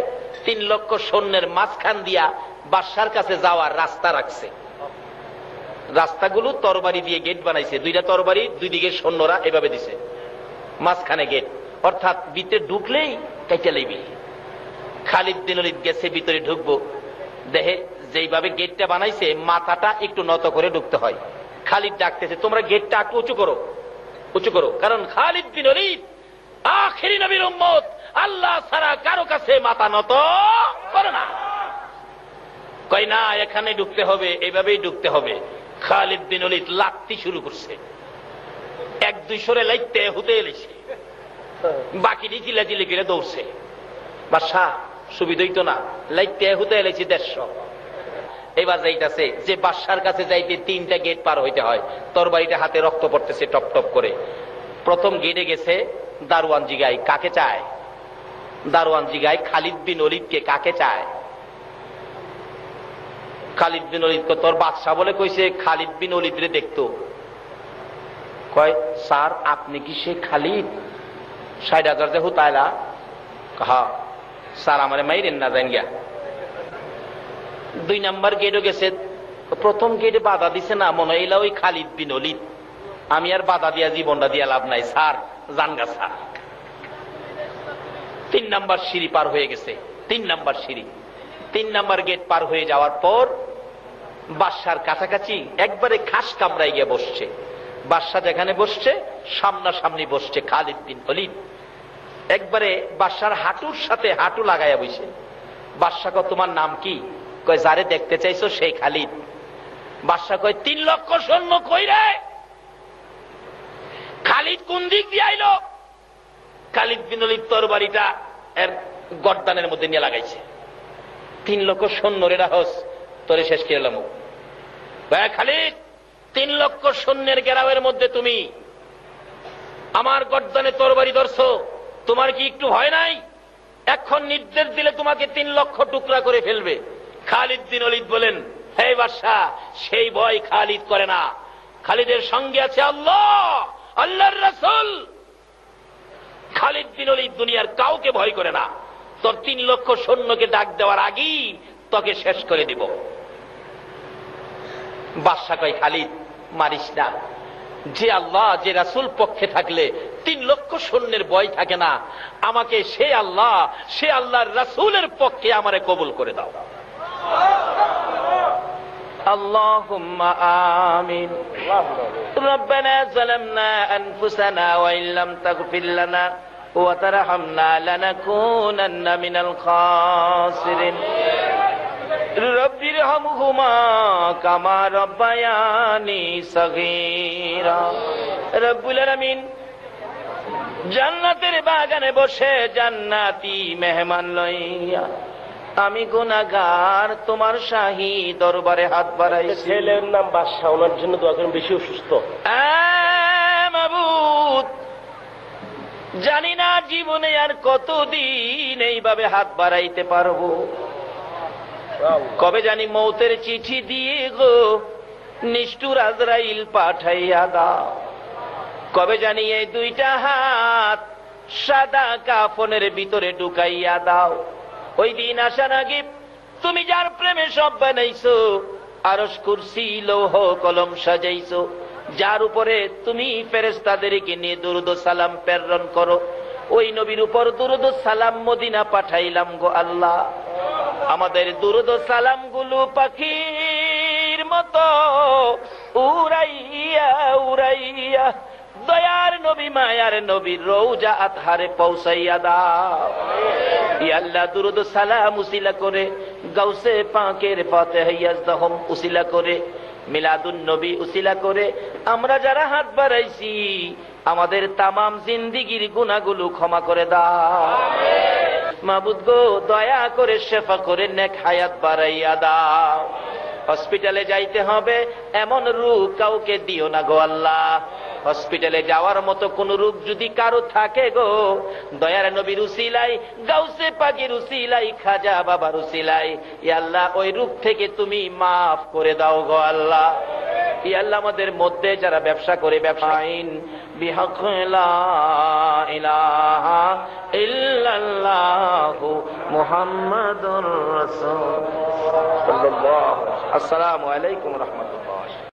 ৩ লক্ষ সৈন্যের মাঝখান দিয়া বাদশার কাছে যাওয়ার রাস্তা রাখছে। রাস্তাগুলো তরবারি দিয়ে গেট বানাইছে, 2টা তরবারি, 2 দিকে সৈন্যরা এভাবে দিছে, মাঝখানে গেট, অর্থাৎ ভিতরে ঢুকলেই কেটে লইবি। খালিদ বিন ওলীদ গেছে ভিতরে ঢুকবো, দেখে যেইভাবে গেটটা বানাইছে মাথাটা একটু নত করে ঢুকতে হয়। খালিদ ডাকতেছে, তোমরা গেটটা একটু উঁচু করো, উঁচু করো, কারণ খালিদ বিন ওলীদ আখিরি নবীর উম্মত, আল্লাহ ছাড়া কারো কাছে মাথা নত করে না। কই না, এখানে ঢুকতে হবে, এইভাবেই ঢুকতে হবে। খালিদ বিন ওলীদ লাত্তি শুরু করছে, 1-2 লাইতে হুতে এলেছে, বাকি চিলাচিলি করে দৌড়ছে। বাদশা সুবিধা হইতো না, লাইতে হুতে এলেছি 150। এবার যাইতেছে যে বাদশার কাছে যাইতে 3টা গেট পার হইতে হয়, তরবারিটা হাতে রক্ত পড়তেছে টপ টপ করে। প্রথম গেটে গেছে, দারোয়ান জিগায় কাকে চায়? দারোয়ান জিগায় খালিদ বিন ওলীদকে কাকে চায়? খালিদ বিন ওলীদ, তোর বাদশা বলে কইছে খালিদ বিন ওলীদ রে দেখতো। কয়, স্যার আপনি কি সে খালিদ ৬০,০০০ যে হুতাইলা? হ্যাঁ স্যার, আমারে মাইরেন না জান গিয়া। 2 নাম্বার গেটও গেছে, প্রথম গেটে বাধা দিছে না, মনে হইলা ওই খালিদ বিন ওলীদ। আমি আর বাধা দিয়া জীবনটা দিয়া লাভ নাই, স্যার জানগা স্যার। 3 নাম্বার সিঁড়ি পার হয়ে গেছে, 3 নাম্বার সিঁড়ি। 3 নাম্বার গেট পার হয়ে যাওয়ার পর বাদশার কাছাকাছি একবারে খাস কামরায় গিয়ে বসছে। বাদশা যেখানে বসছে সামনাসামনি বসছে খালিদ বিন ওলীদ, একবারে বাদশার হাঁটুর সাথে হাঁটু লাগাইয়া বসে। বাদশা কয়, তোমার নাম কি? কয়, যারে দেখতে চাইছো সেই খালিদ। বাদশা কয়, 3 লক্ষ সৈন্য কই রে? খালিদ কোন দিক দিয়ে আইলো? খালিদ বিন ওলীদ তরবারিটা এর গর্দানের মধ্যে নিয়ে লাগাইছে। 3 লক্ষ সৈন্য রে রাহস, তোরে শেষ করে এলাম। খালিদ, 3 লক্ষ সৈন্যের গেরাওয়ের মধ্যে তুমি আমার গর্দানে তরবারি ধরছো, তোমার কি একটু ভয় নাই? এখন নির্দেশ দিলে তোমাকে 3 লক্ষ টুকরা করে ফেলবে। খালিদ বিন ওলীদ বলেন, হে বাদশা, সেই ভয় খালিদ করে না। খালিদের সঙ্গে আছে আল্লাহ, আল্লাহর রাসূল। খালিদ বিন ওলীদ দুনিয়ার কাউকে ভয় করে না। তোর 3 লক্ষ সৈন্যকে ডাক দেওয়ার আগেই তোকে শেষ করে দিব। বাদশা কয়, খালিদ মারিস না, যে আল্লাহ যে রাসূল পক্ষে থাকলে 3 লক্ষ সৈন্যের ভয় থাকে না। আমাকে সে আল্লাহ, সে আল্লাহর রাসূলের পক্ষে আমারে কবুল করে দাও। আল্লাহুম্মা আমিন। রব্বানা যালামনা আনফুসানা ওয়া ইল্লাম তাগফির লানা ওয়া তারহামনা লানাকুনান্না মিনাল খাসিরিন। রব্বিরহামহুমা কামা রব্বায়ানি সগীরা। রব্বুল আলামিন জান্নাতের বাগানে বসে জান্নাতি মেহমান লইয়া আমি গুনাহগার তোমার শাহী দরবারে হাত বাড়াইছি। ছেলের নাম বাদশা, ওনার জন্য দোয়া করেন, বেশি অসুস্থ। মাবুদ, জানি না জীবনে আর কতদিন এইভাবে হাত বাড়াইতে পারবো। কবে জানি মৌতের চিঠি দিয়ে গো নিষ্ঠুর আজরাইল পাঠাইয়া দাও। কবে জানি এই 2টা হাত সাদা কাফনের ভিতরে ঢুকাইয়া দাও। ওই দিন আসার আগে তুমি যার প্রেমে সব বানাইছো আরশ কুরসি লৌহ কলম সাজাইছো, যার উপরে তুমি ফেরেশতাদেরকে নিয়ে দুরূদ ও সালাম প্রেরণ করো, ওই নবীর উপর দুরূদ ও সালাম মদিনা পাঠাইলাম গো আল্লাহ। আমাদের দুরূদ ও সালাম গুলো পাখির মতো উড়াইয়া উড়াইয়া দয়ার নবী মায়ার নবীর রওজা আতহারে পৌঁছাইয়া দাও। ইয়া আল্লাহ, দুরূদ ও সালাম উসিলা করে গাউসে পাকের ফাতিহা ইয়াজদাহুম উসিলা করে মিলাদুন নবী উসিলা করে আমরা যারা হাত বাড়াইছি আমাদের তামাম জিন্দেগীর গুনাহগুলো ক্ষমা করে দাও। মাবুদ গো, দয়া করে শেফা করে নেক হায়াত বাড়াইয়া দাও। হসপিটালে যাইতে হবে এমন রোগ কাউকে দিও না গো আল্লাহ। হসপিটালে যাওয়ার মতো কোন রোগ যদি কারো থাকে গো, দয়ার নবীর উসিলাই, গাউসে পাকের উসিলাই, খাজা বাবার উসিলাই, ইয়া আল্লাহ ওই রোগ থেকে তুমি মাফ করে দাও গো আল্লাহ। ইয়া আল্লাহ, আমাদের মধ্যে যারা ব্যবসা করে ব্যবসায়ীন বিহক লা ইলাহা ইল্লাল্লাহু মুহাম্মাদুর রাসূলুল্লাহ। আসসালামু আলাইকুম ওয়া রাহমাতুল্লাহ।